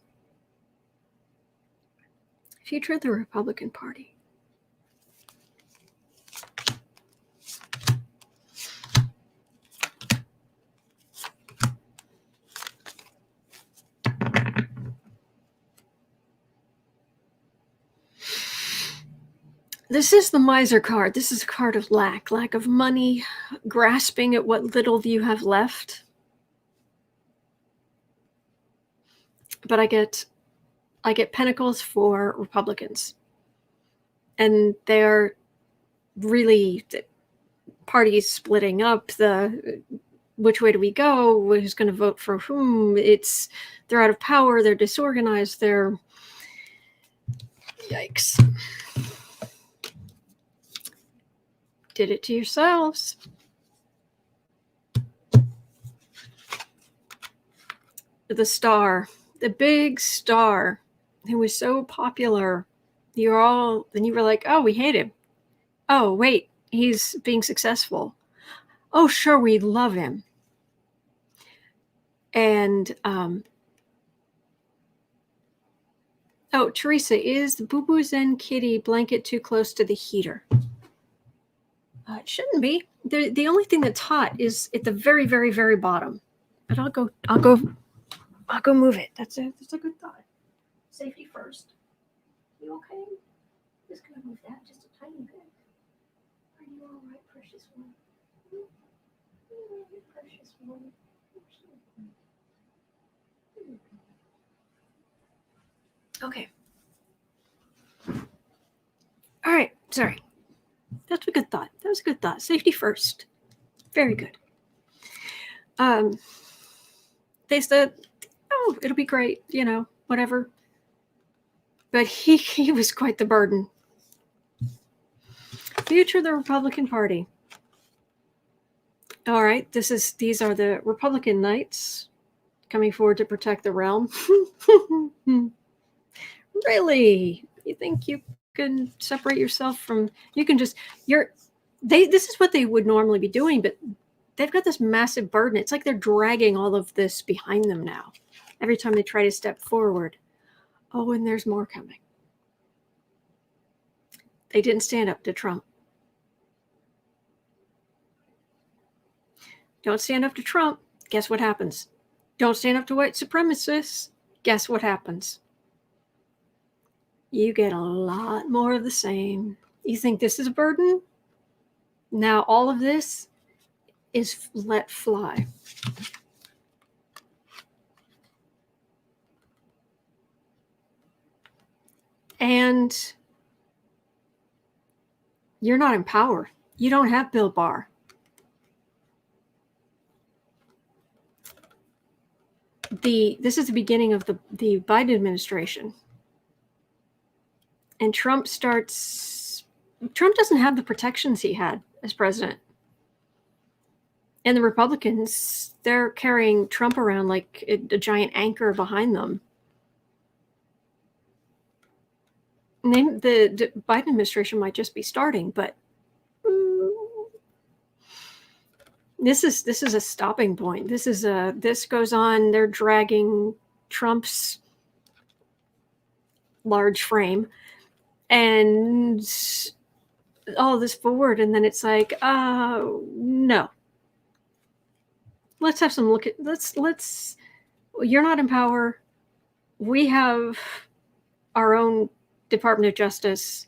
Future of the Republican Party. This is the miser card. This is a card of lack of money, grasping at what little you have left. But I get pentacles for Republicans. And they're really, the parties splitting up, which way do we go? Who's going to vote for whom? They're out of power, they're disorganized, yikes. Did it to yourselves. The star, the big star who was so popular. You were like, oh, we hate him. Oh, wait, he's being successful. Oh, sure, we love him. And, oh, Teresa, is the Boo Boo Zen Kitty blanket too close to the heater? It shouldn't be. The only thing that's hot is at the very, very, very bottom. But I'll go move it. That's a good thought. Safety first. You okay? Just gonna move that just a tiny bit. Are you all right, precious one? Precious one. Okay. All right. Sorry. That's a good thought. That was a good thought. Safety first. Very good. They said, oh, it'll be great, whatever. But he was quite the burden. Future of the Republican Party. All right, these are the Republican Knights coming forward to protect the realm. Really? You think you can separate yourself from? You can just this is what they would normally be doing, but they've got this massive burden. It's like they're dragging all of this behind them now. Every time they try to step forward. Oh, and there's more coming. They didn't stand up to Trump. Don't stand up to Trump. Guess what happens? Don't stand up to white supremacists. Guess what happens? You get a lot more of the same. You think this is a burden? Now all of this is let fly. And you're not in power. You don't have Bill Barr. This is the beginning of the Biden administration. And Trump doesn't have the protections he had as president. And the Republicans, they're carrying Trump around like a giant anchor behind them. And the Biden administration might just be starting, but this is a stopping point. This goes on. They're dragging Trump's large frame and all this forward, and then it's like, no. Let's have some look at let's you're not in power. We have our own Department of Justice.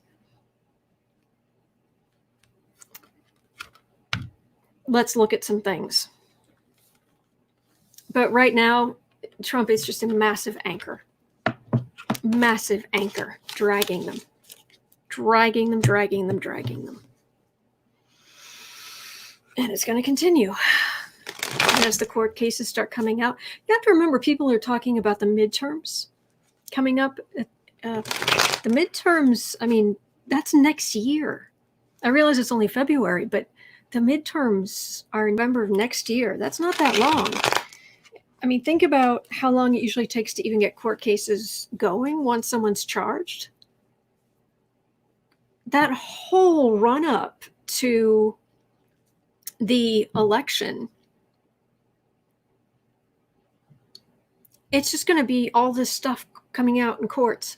Let's look at some things. But right now, Trump is just a massive anchor, dragging them. And it's going to continue. And as the court cases start coming out, you have to remember people are talking about the midterms coming up. The midterms, I mean, that's next year. I realize it's only February, but the midterms are in November of next year. That's not that long. I mean, think about how long it usually takes to even get court cases going once someone's charged. That whole run-up to the election, it's just going to be all this stuff coming out in courts.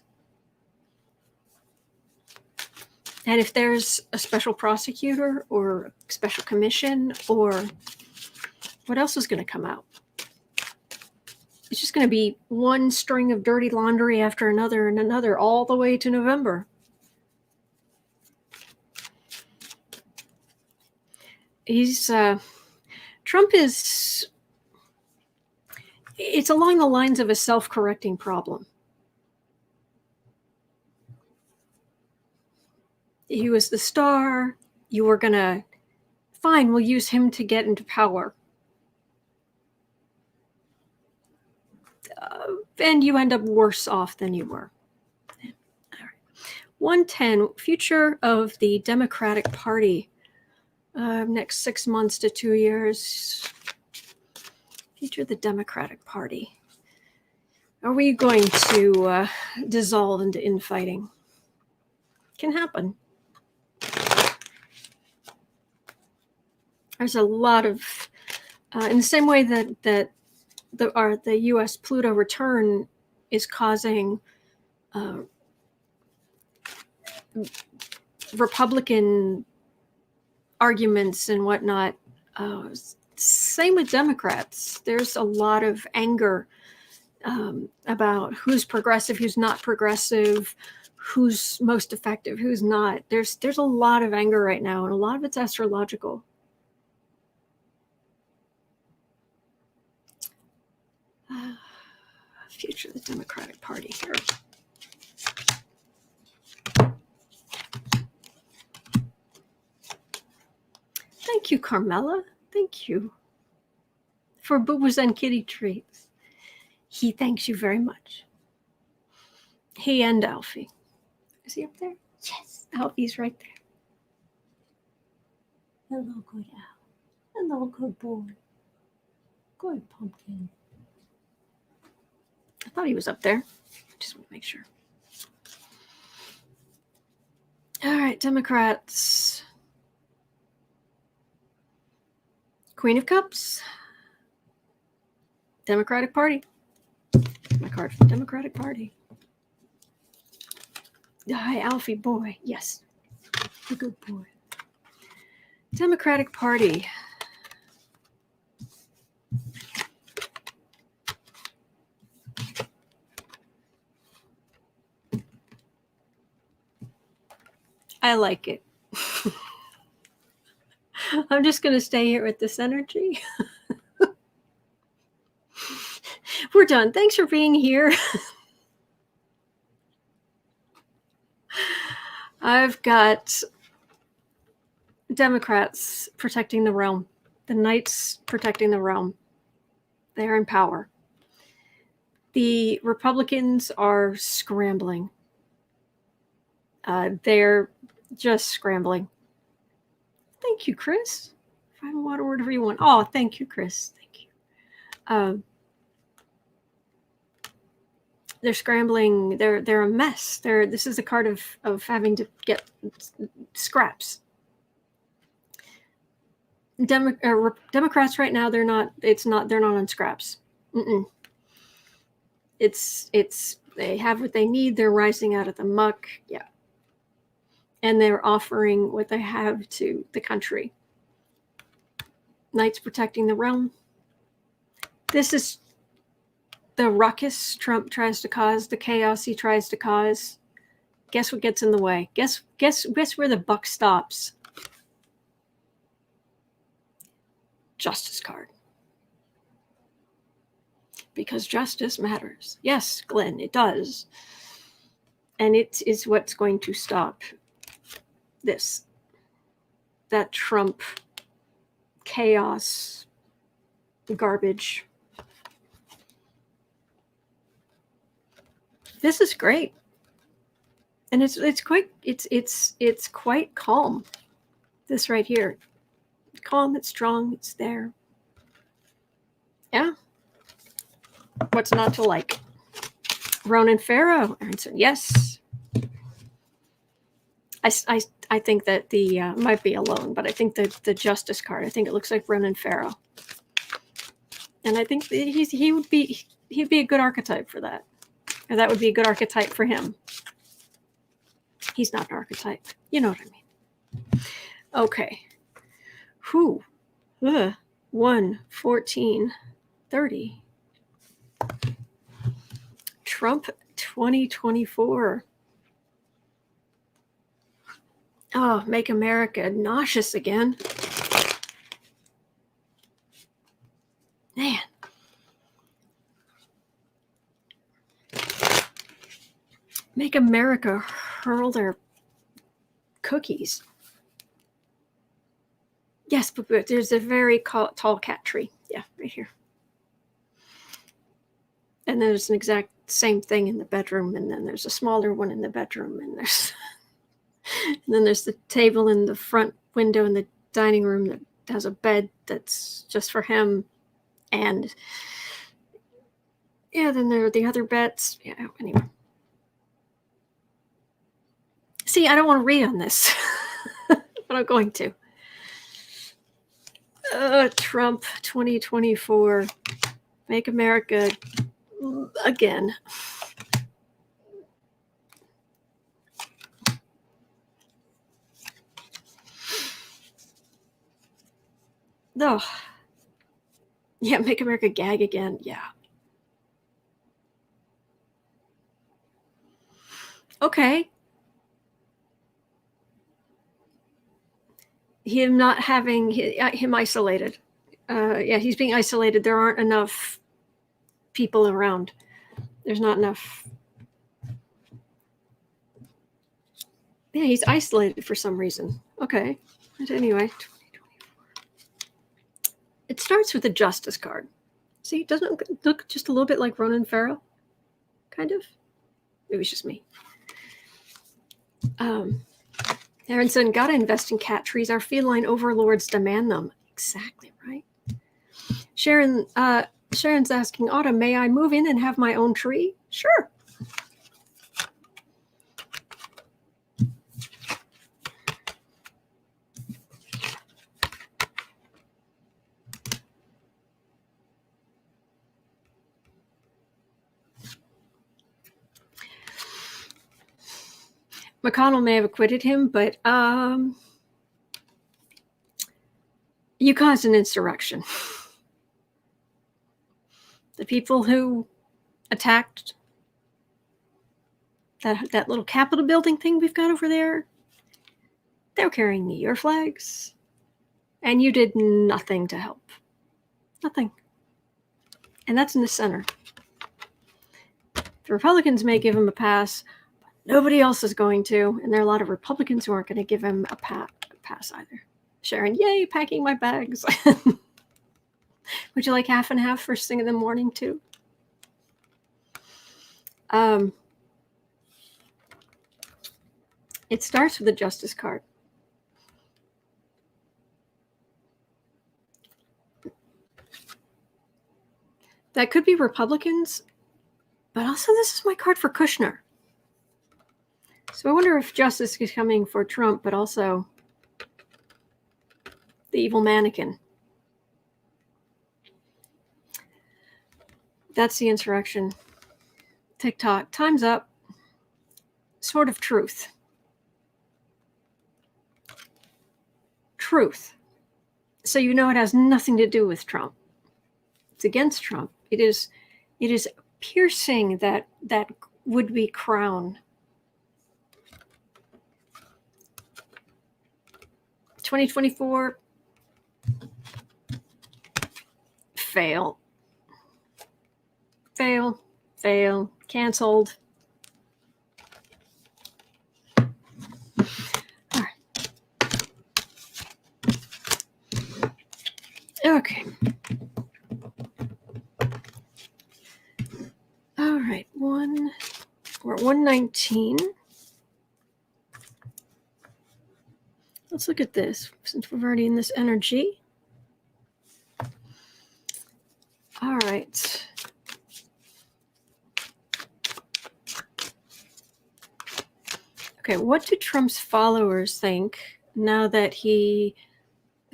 And if there's a special prosecutor or a special commission, or what else is going to come out? It's just going to be one string of dirty laundry after another and another all the way to November. Trump is, it's along the lines of a self-correcting problem. He was the star. You were going to, fine, we'll use him to get into power. And you end up worse off than you were. All right. 110, future of the Democratic Party. next 6 months to 2 years. Future of the Democratic Party. Are we going to dissolve into infighting? Can happen. There's a lot of, in the same way that the U.S. Pluto return is causing Republican arguments and whatnot. Same with Democrats. There's a lot of anger about who's progressive, who's not progressive, who's most effective, who's not. There's a lot of anger right now, and a lot of it's astrological. Future of the Democratic Party here. Thank you, Carmela. Thank you for boo-boos and kitty treats. He thanks you very much. He and Alfie. Is he up there? Yes, Alfie's right there. Hello, good Al. Hello, good boy. Good pumpkin. I thought he was up there. Just want to make sure. All right, Democrats. Queen of Cups. Democratic Party. My card for the Democratic Party. Hi, Alfie boy. Yes. A good boy. Democratic Party. I like it. I'm just going to stay here with this energy. We're done. Thanks for being here. I've got Democrats protecting the realm. The Knights protecting the realm. They're in power. The Republicans are scrambling. They're just scrambling. Thank you, Chris. Final water, whatever you want. Oh, thank you, Chris. Thank you. They're scrambling. They're a mess. This is a card of having to get scraps. Democrats right now, they're not on scraps. It's they have what they need. They're rising out of the muck. Yeah. And they're offering what they have to the country. Knights protecting the realm. This is the ruckus Trump tries to cause, the chaos he tries to cause. Guess what gets in the way? Guess where the buck stops? Justice card. Because justice matters. Yes, Glenn, it does. And it is what's going to stop this. That Trump chaos garbage. This is great. And it's quite calm. This right here. Calm, it's strong, it's there. Yeah. What's not to like? Ronan Farrow. Aaron said yes. I think that the might be alone, but I think the Justice card. I think it looks like Ronan Farrow, and I think he'd be a good archetype for that, or that would be a good archetype for him. He's not an archetype, you know what I mean? Okay. Whew. 1, 14, 30. Trump 2024. Oh, make America nauseous again. Man. Make America hurl their cookies. Yes, but there's a very tall cat tree. Yeah, right here. And there's an exact same thing in the bedroom, and then there's a smaller one in the bedroom, and then there's the table in the front window in the dining room that has a bed that's just for him. And yeah, then there are the other beds. Yeah, anyway. See, I don't want to read on this, but I'm going to. Trump 2024. Make America again. No. Oh. Yeah, make America gag again. Yeah. Okay. Him not having him isolated. Yeah, he's being isolated. There aren't enough people around. There's not enough. Yeah, he's isolated for some reason. Okay. But anyway, 2024. It starts with a justice card. See, doesn't it look just a little bit like Ronan Farrow? Kind of. Maybe it's just me. Aaron said, gotta invest in cat trees. Our feline overlords demand them. Exactly right. Sharon's asking, Autumn, may I move in and have my own tree? Sure. McConnell may have acquitted him, but you caused an insurrection. The people who attacked that little Capitol building thing we've got over there, they were carrying your flags, and you did nothing to help. Nothing. And that's in the center. The Republicans may give him a pass, but nobody else is going to, and there are a lot of Republicans who aren't going to give him a pass either. Sharon, yay, packing my bags. Would you like half and half first thing in the morning too? It starts with a justice card. That could be Republicans, but also this is my card for Kushner. So I wonder if justice is coming for Trump, but also the evil mannequin. That's the insurrection. TikTok, time's up. Sword of truth. Truth. So you know it has nothing to do with Trump. It's against Trump. It is piercing that would-be crown. 2024. Fail. Fail. Fail. Canceled. All right. Okay. All right. We're at 119. Let's look at this since we're already in this energy. All right. Okay, what do Trump's followers think now that he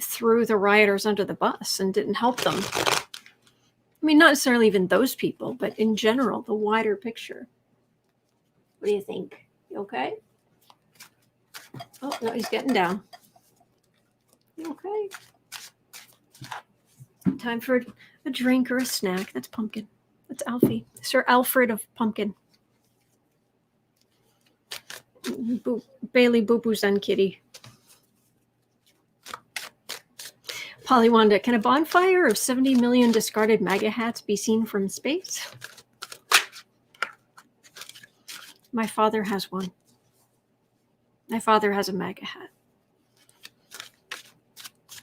threw the rioters under the bus and didn't help them? I mean, not necessarily even those people, but in general, the wider picture. What do you think? You okay? Oh, no, he's getting down. You okay? Time for a drink or a snack. That's Pumpkin. That's Alfie. Sir Alfred of Pumpkin. Bailey Boo Boo's on Kitty. Polly Wanda, can a bonfire of 70 million discarded MAGA hats be seen from space? My father has one. My father has a MAGA hat.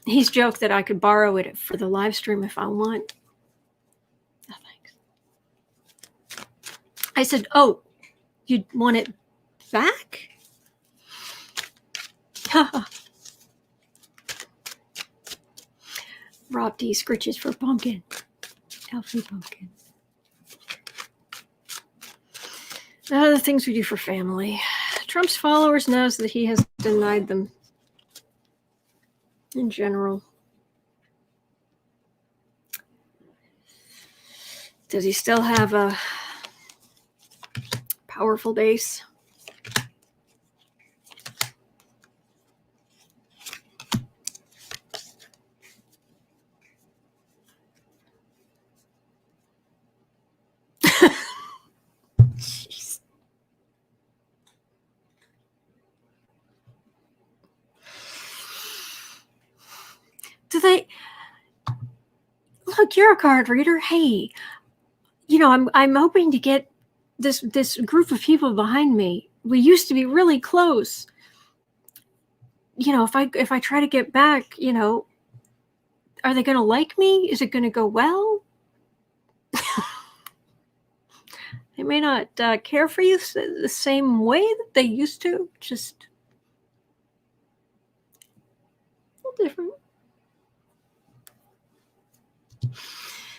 He's joked that I could borrow it for the live stream if I want. No, thanks. I said, oh, you want it back? Rob D. scritches for pumpkin. Healthy pumpkin. The things we do for family. Trump's followers knows that he has denied them in general. Does he still have a powerful base? Jeez. Do they look? You're a card reader. Hey, you know, I'm hoping to get this group of people behind me. We used to be really close. You know, if I try to get back, you know, are they going to like me? Is it going to go well? They may not care for you the same way that they used to. Just a little different.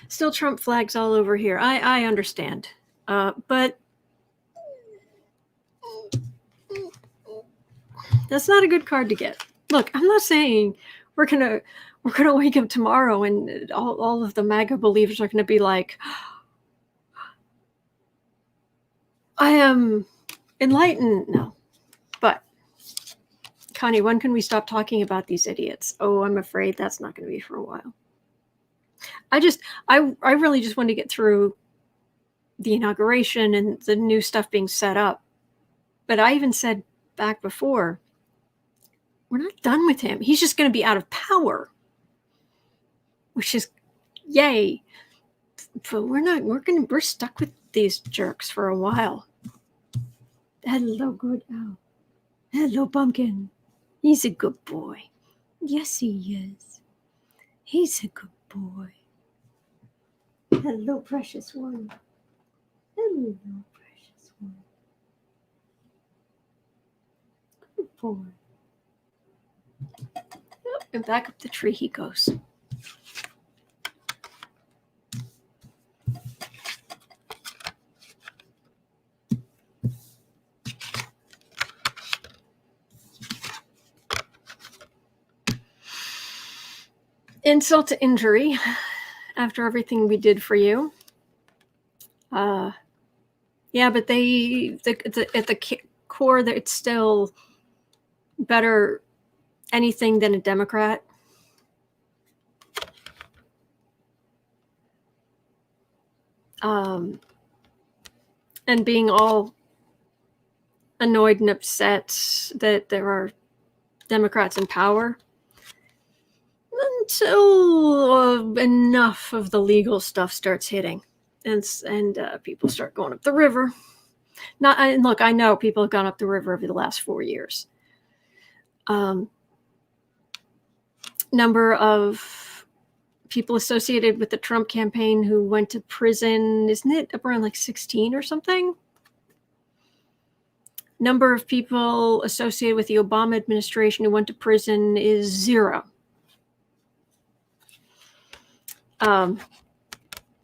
Still Trump flags all over here. I understand. But that's not a good card to get. Look, I'm not saying we're gonna wake up tomorrow and all of the MAGA believers are gonna be like, I am enlightened. No. But Connie, when can we stop talking about these idiots? Oh, I'm afraid that's not gonna be for a while. I really just want to get through the inauguration and the new stuff being set up. But I even said back before, we're not done with him. He's just going to be out of power, which is yay. But we're stuck with these jerks for a while. Hello, good owl. Hello, pumpkin. He's a good boy. Yes, he is. He's a good boy. Hello, precious one. Hello, precious one. Good boy. Yep, and back up the tree he goes. Insult to injury. After everything we did for you. Yeah, but at the core, that it's still better anything than a Democrat. And being all annoyed and upset that there are Democrats in power until enough of the legal stuff starts hitting, and people start going up the river. Look, I know people have gone up the river over the last 4 years. Number of people associated with the Trump campaign who went to prison, isn't it up around like 16 or something? Number of people associated with the Obama administration who went to prison is 0.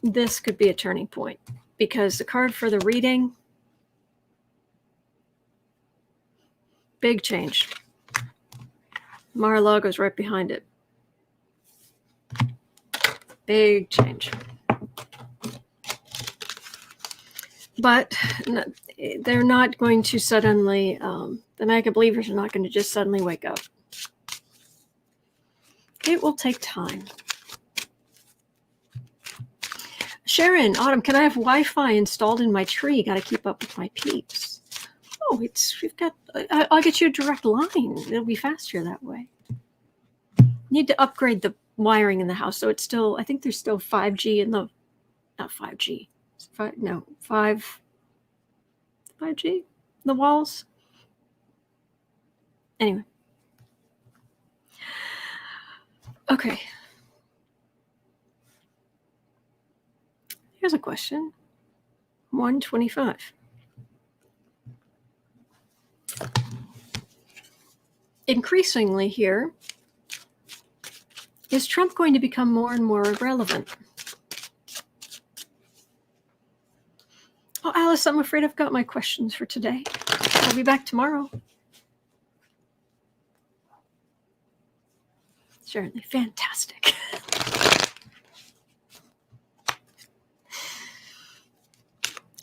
This could be a turning point because the card for the reading, big change. Mar-a-Lago's right behind it. Big change. But they're not going to suddenly, the MAGA believers are not going to just suddenly wake up. It will take time. Sharon, Autumn, can I have Wi-Fi installed in my tree? Got to keep up with my peeps. Oh, I'll get you a direct line. It'll be faster that way. Need to upgrade the wiring in the house, so it's still, I think there's still 5G in the, not 5G, 5G, the walls. Anyway. Okay. Here's a question. 125. Increasingly here, Is Trump going to become more and more irrelevant? Oh, Alice, I'm afraid I've got my questions for today. I'll be back tomorrow. Certainly fantastic.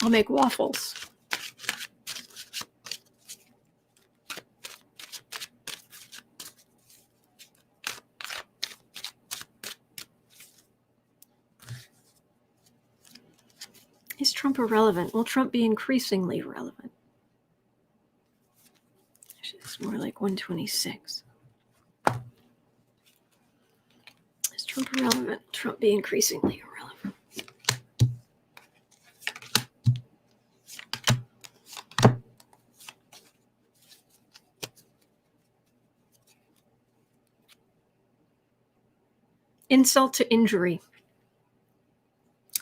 I'll make waffles. Is Trump irrelevant? Will Trump be increasingly irrelevant? It's more like 126. Is Trump irrelevant? Trump be increasingly irrelevant. Insult to injury.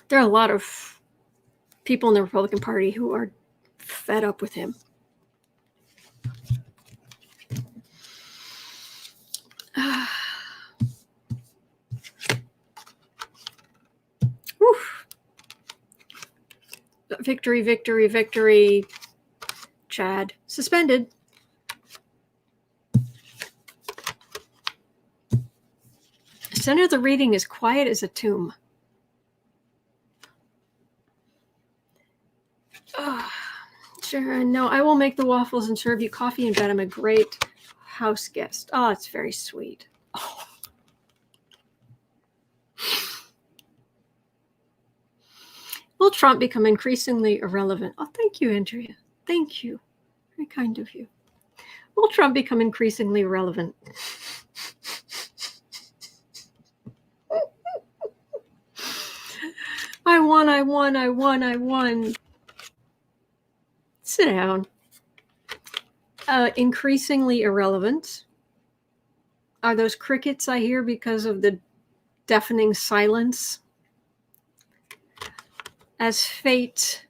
There are a lot of people in the Republican Party who are fed up with him. Victory, victory, victory. Chad suspended. Center of the reading is quiet as a tomb. Sure, no, I will make the waffles and serve you coffee in bed. I'm a great house guest. Oh, it's very sweet. Oh. Will Trump become increasingly irrelevant? Oh, thank you, Andrea. Thank you. Very kind of you. Will Trump become increasingly irrelevant? I won. Sit down. Increasingly irrelevant. Are those crickets I hear because of the deafening silence? As fate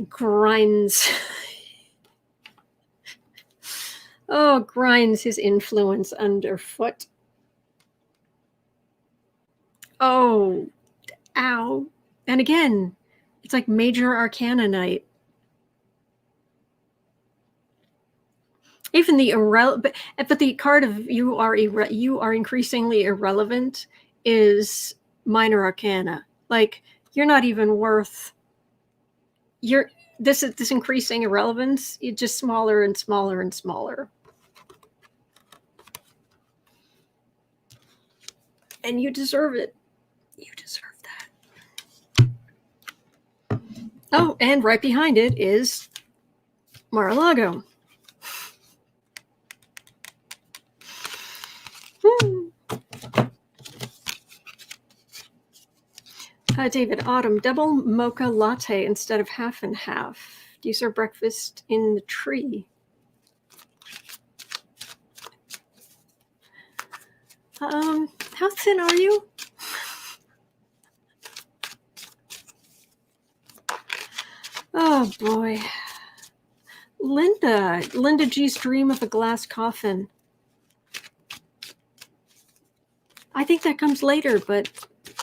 grinds his influence underfoot. Oh, ow. And again, it's like major arcana night. Even the but the card of you are increasingly irrelevant is minor arcana. Like, you're not even worth this increasing irrelevance. It's just smaller and smaller and smaller. And you deserve it. You deserve that. Oh, and right behind it is Mar-a-Lago. David, Autumn, double mocha latte instead of half and half. Do you serve breakfast in the tree? How thin are you? Oh boy. Linda G's dream of a glass coffin. I think that comes later, but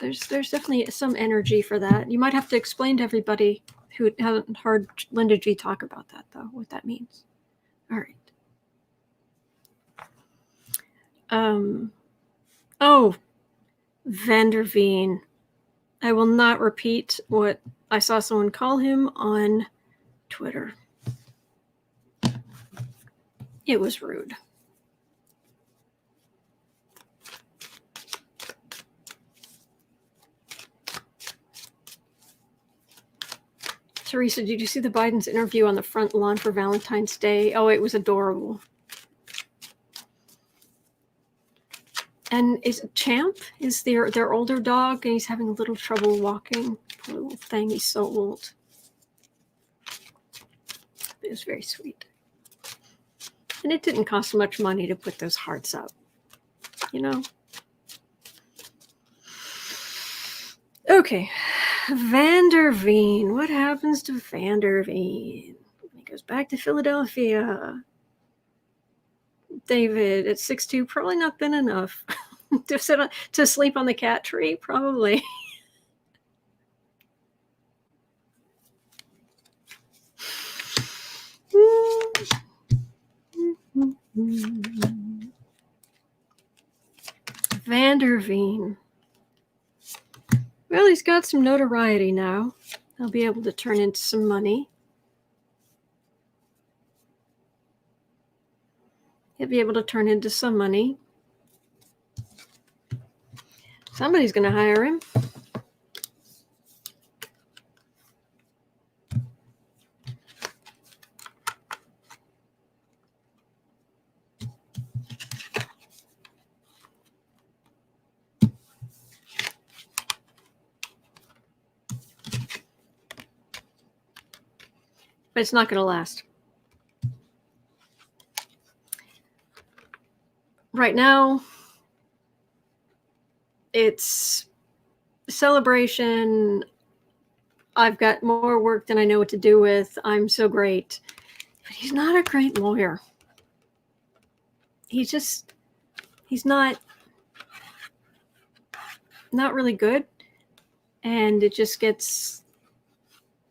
there's definitely some energy for that. You might have to explain to everybody who hasn't heard Linda G talk about that, though, what that means. All right. Oh, Vander Veen. I will not repeat what I saw someone call him on Twitter. It was rude. Teresa, did you see the Biden's interview on the front lawn for Valentine's Day? Oh, it was adorable. And is Champ is their older dog, and he's having a little trouble walking. Poor little thing, he's so old. It was very sweet. And it didn't cost much money to put those hearts up, you know? Okay. Vander Veen. What happens to Vander Veen? He goes back to Philadelphia. David at 6'2", probably not been enough. To sleep on the cat tree, probably. Vander Veen. Well, he's got some notoriety now. He'll be able to turn into some money. He'll be able to turn into some money. Somebody's going to hire him. But it's not going to last. Right now, it's celebration. I've got more work than I know what to do with. I'm so great. But he's not a great lawyer. He's not really good. And it just gets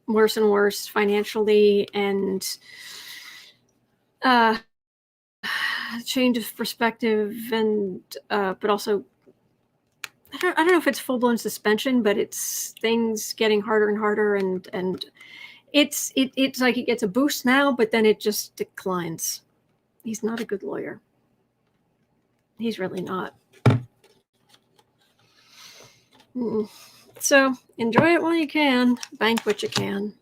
worse and worse financially, and change of perspective, and but also I don't know if it's full-blown suspension, but it's things getting harder and harder, and it's like he gets a boost now, but then it just declines. He's not a good lawyer. He's really not. So enjoy it while you can. Bank what you can.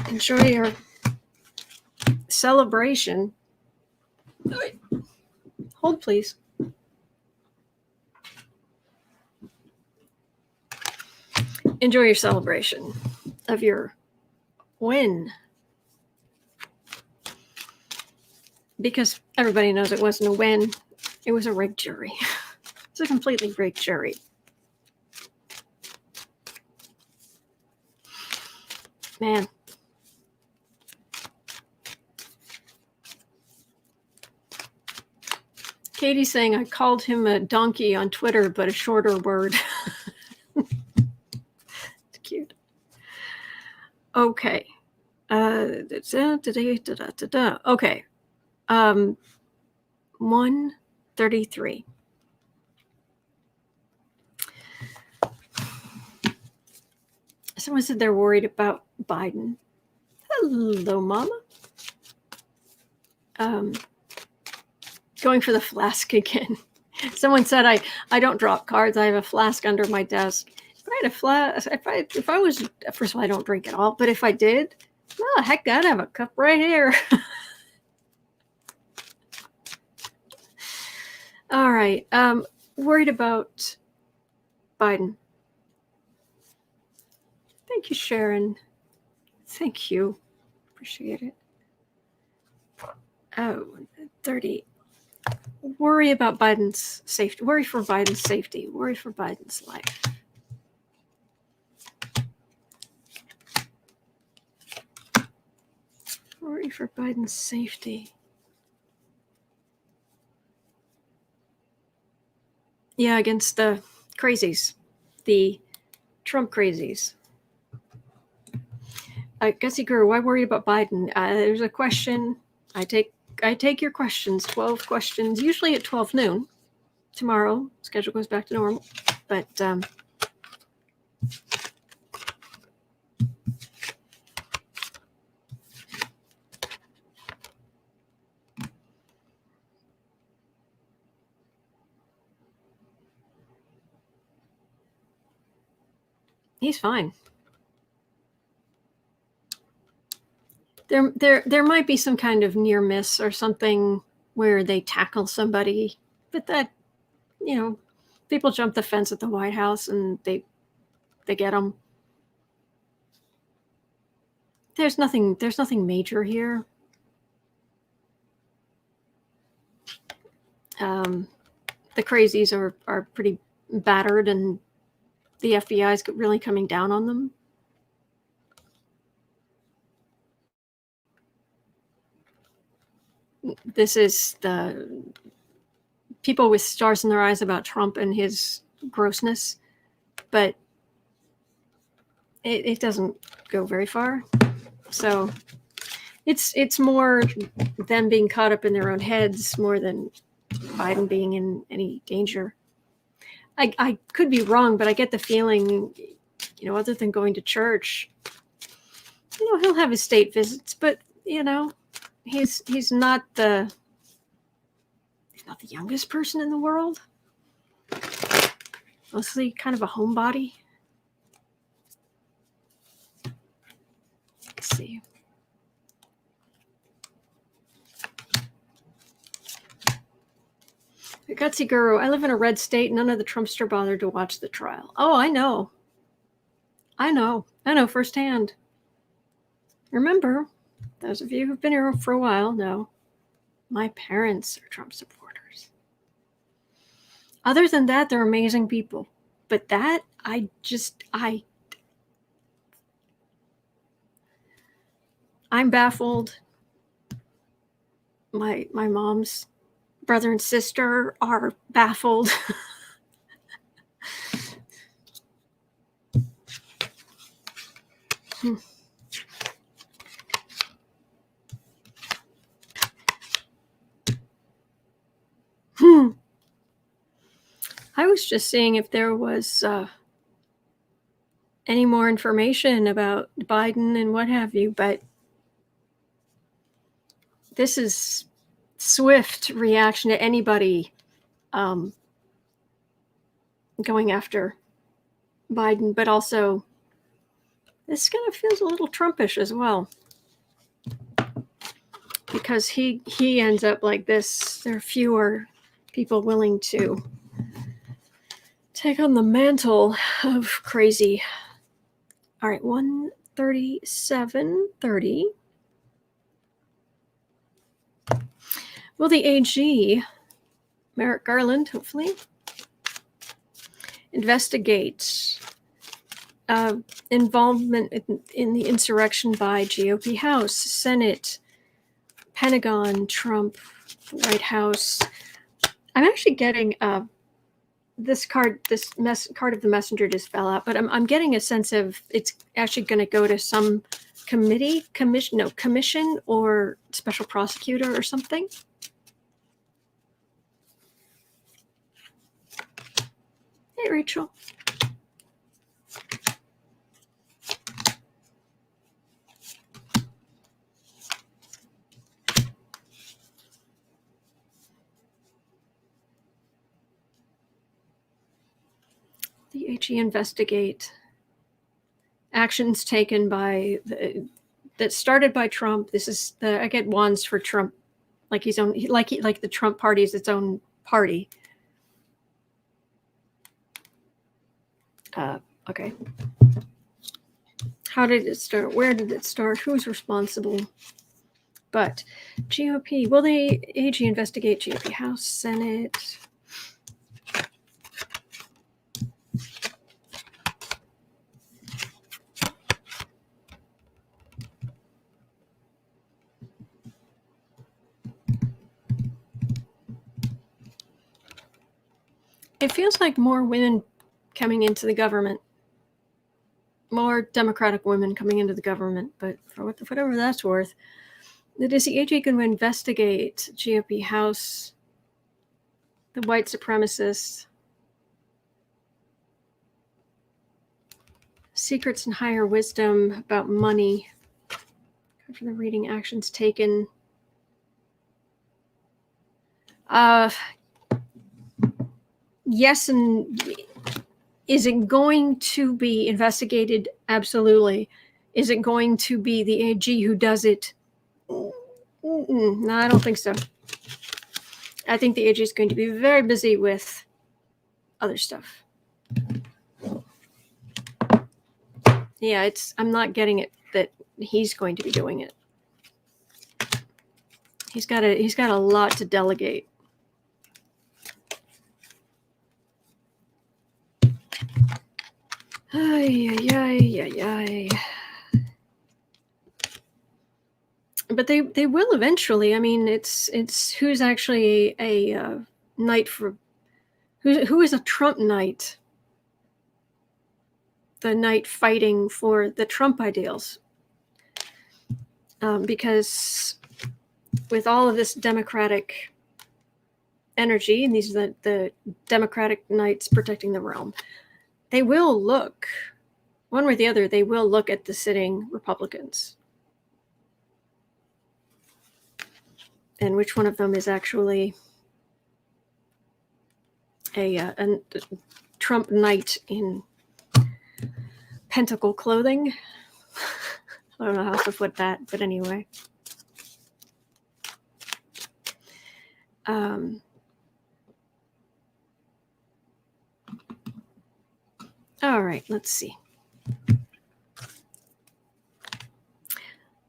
Enjoy your celebration. Hold, please. Enjoy your celebration of your win. Because everybody knows it wasn't a win. It was a rigged jury. It's a completely rigged jury. Man. Katie's saying I called him a donkey on Twitter, but a shorter word. It's cute. Okay. Okay. 133. Someone said they're worried about Biden. Hello, Mama. Going for the flask again. Someone said I don't drop cards. I have a flask under my desk. If I had a flask, if I was, first of all, I don't drink at all. But if I did, oh heck, I'd have a cup right here. All right. Worried about Biden. Thank you, Sharon. Thank you. Appreciate it. Oh, 30. Worry about Biden's safety. Worry for Biden's safety. Worry for Biden's life. Worry for Biden's safety. Yeah, against the crazies. The Trump crazies. Gussie Guru, why worried about Biden? There's a question. I take your questions, 12 questions, usually at 12 noon. Tomorrow, schedule goes back to normal. But he's fine. There might be some kind of near miss or something where they tackle somebody, but that, people jump the fence at the White House and they get them. There's nothing major here. The crazies are pretty battered, and the FBI is really coming down on them. this is the people with stars in their eyes about Trump and his grossness, but it doesn't go very far. So it's more them being caught up in their own heads more than Biden being in any danger. I could be wrong, but I get the feeling, other than going to church, he'll have his state visits, but he's not the youngest person in the world. Mostly kind of a homebody. Let's see. Gutsy Guru, I live in a red state. None of the Trumpster bothered to watch the trial. Oh, I know firsthand. Remember, those of you who've been here for a while know my parents are Trump supporters. Other than that, they're amazing people. But that, I'm baffled. My mom's brother and sister are baffled. I was just seeing if there was any more information about Biden and what have you, but this is swift reaction to anybody going after Biden, but also this kind of feels a little Trumpish as well, because he ends up like this. There are fewer people willing to take on the mantle of crazy. All right, 137.30. Will the AG, Merrick Garland, hopefully, investigate involvement in the insurrection by GOP House, Senate, Pentagon, Trump, White House? I'm actually getting this card of the messenger just fell out, but I'm getting a sense of it's actually going to go to some commission or special prosecutor or something. Hey, Rachel. The AG investigate actions taken by that started by Trump. This is I get wands for Trump, like like the Trump party is its own party. Okay. How did it start? Where did it start? Who's responsible? But GOP, will the AG investigate GOP House, Senate? It feels like more women coming into the government, more Democratic women coming into the government, but for whatever that's worth, is the AG going to investigate GOP House, the white supremacists, secrets and higher wisdom about money, for the reading actions taken? Yes, and is it going to be investigated? Absolutely. Is it going to be the AG who does it? No, I don't think so. I think the AG is going to be very busy with other stuff. Yeah, I'm not getting it that he's going to be doing it. He's got a lot to delegate. Ay. But they will eventually. I mean, it's who's actually a knight for who is a Trump knight, the knight fighting for the Trump ideals, because with all of this Democratic energy, and these are the Democratic knights protecting the realm, they will look one way or the other. They will look at the sitting Republicans. And which one of them is actually a Trump knight in pentacle clothing? I don't know how to put that, but anyway. All right, let's see.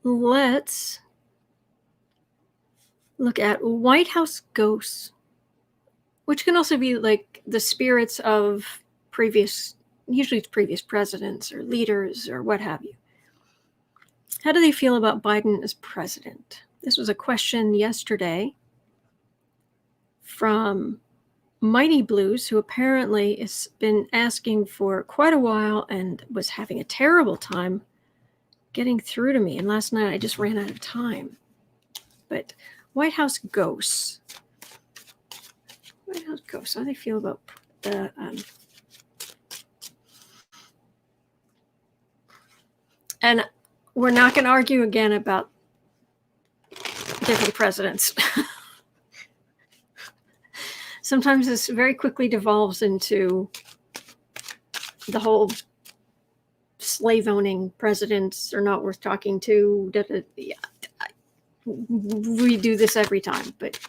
Let's look at White House ghosts, which can also be like the spirits of usually it's previous presidents or leaders or what have you. How do they feel about Biden as president? This was a question yesterday from Mighty Blues, who apparently has been asking for quite a while and was having a terrible time getting through to me. And last night I just ran out of time. But White House ghosts. White House ghosts. How do they feel about the and we're not going to argue again about different presidents. Sometimes this very quickly devolves into the whole slave-owning presidents are not worth talking to. Yeah, we do this every time, but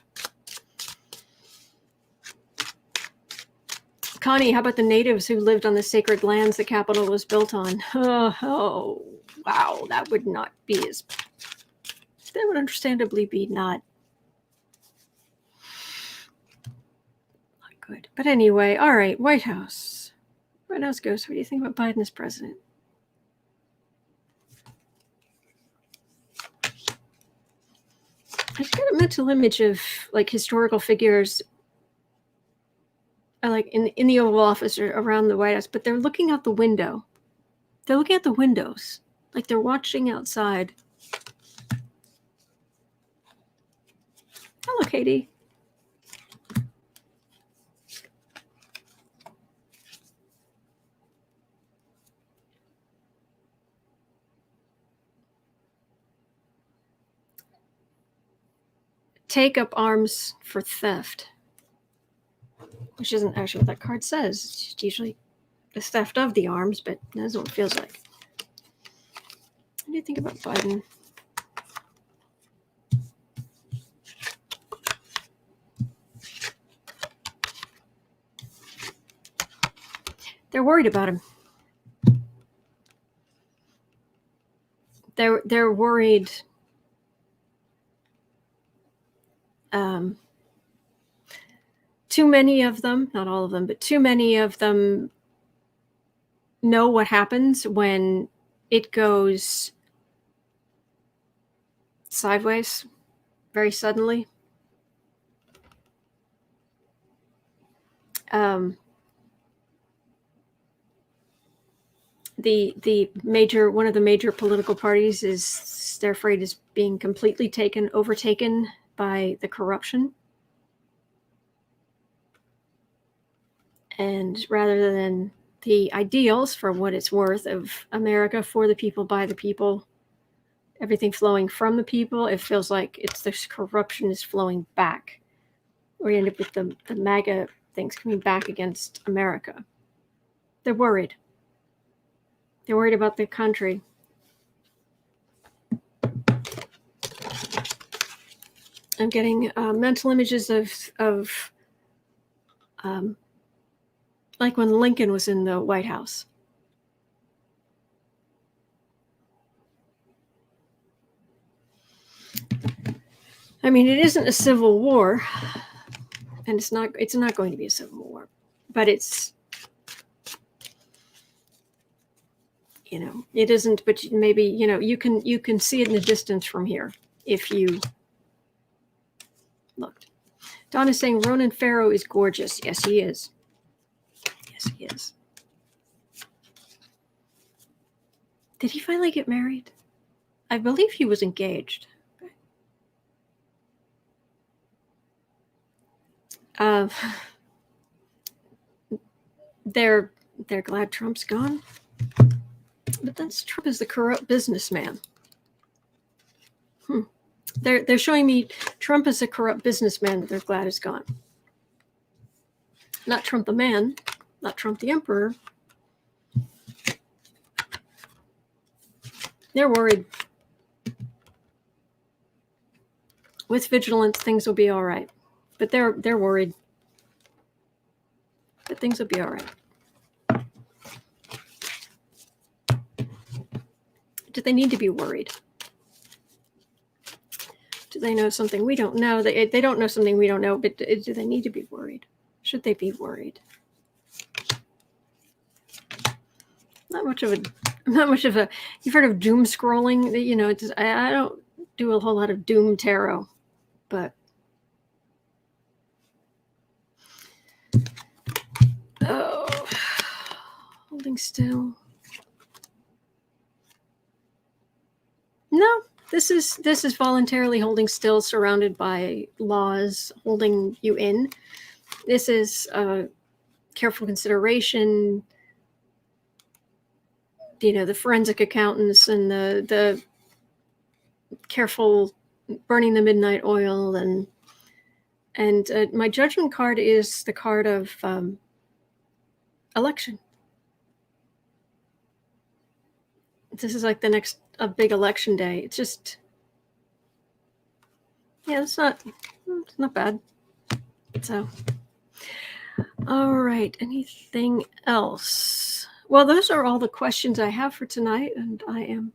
Connie, how about the natives who lived on the sacred lands the Capitol was built on? Oh, wow, that would understandably be not good. But anyway, all right, White House. White House ghost, what do you think about Biden as president? I just got a mental image of like historical figures like in the Oval Office or around the White House, but they're looking out the window. They're looking at the windows, like they're watching outside. Hello, Katie. Take up arms for theft, which isn't actually what that card says. It's just usually the theft of the arms, but that's what it feels like. What do you think about Biden? They're worried about him. They're worried. Too many of them, not all of them, but too many of them know what happens when it goes sideways very suddenly. One of the major political parties is they're afraid is being completely overtaken by the corruption. And rather than the ideals, for what it's worth, of America for the people, by the people, everything flowing from the people, it feels like this corruption is flowing back. We end up with the MAGA things coming back against America. They're worried. They're worried about the country. I'm getting mental images of like when Lincoln was in the White House. I mean, it isn't a civil war, and it's not going to be a civil war, but it's, it isn't, but maybe, you can see it in the distance from here. if you looked. Don is saying Ronan Farrow is gorgeous. Yes, he is. Yes, he is. Did he finally get married? I believe he was engaged. They're glad Trump's gone. But that's Trump is the corrupt businessman. They're showing me Trump is a corrupt businessman that they're glad is gone. Not Trump the man, not Trump the emperor. They're worried. With vigilance, things will be all right. But they're worried. But things will be all right. Do they need to be worried? Do they know something we don't know? They don't know something we don't know, but do they need to be worried? Should they be worried? Not much of a. You've heard of doom scrolling? You know, I don't do a whole lot of doom tarot, but oh, holding still. No, this is voluntarily holding still, surrounded by laws holding you in. This is careful consideration. You know, the forensic accountants and the careful burning the midnight oil, and my judgment card is the card of election. This is like the next a big election day. It's just, yeah, it's not bad. So, all right. Anything else? Well, those are all the questions I have for tonight, and I am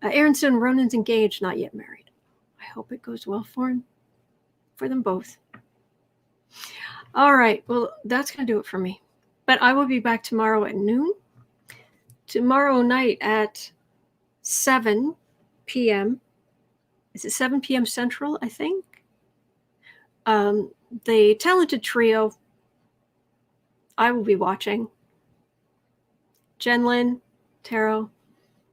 Aronson Ronan's engaged, not yet married. I hope it goes well for them both. All right. Well, that's going to do it for me. But I will be back tomorrow at noon. Tomorrow night at 7 p.m. Is it 7 p.m. Central, I think? The Talented Trio, I will be watching. Jen Lynn, Tarot,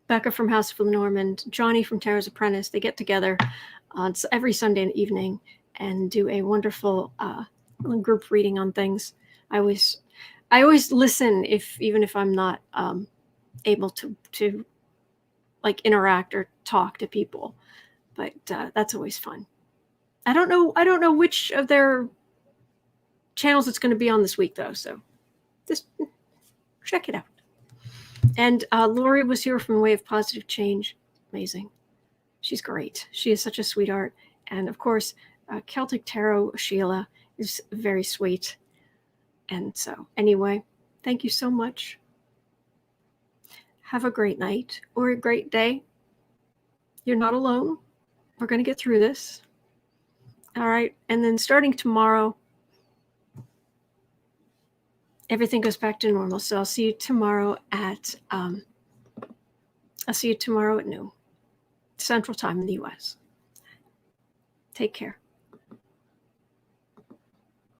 Becca from House of Lenormand, Johnny from Tarot's Apprentice. They get together on every Sunday evening and do a wonderful group reading on things. I always listen even if I'm not able to like interact or talk to people, but that's always fun. I don't know which of their channels it's going to be on this week though, so just check it out. And Lori was here from Way of Positive Change. Amazing. She's great. She is such a sweetheart. And of course, Celtic Tarot Sheila is very sweet. And so anyway, thank you so much. Have a great night or a great day. You're not alone. We're going to get through this. All right. And then starting tomorrow, everything goes back to normal. So I'll see you tomorrow at noon, Central Time in the US. Take care.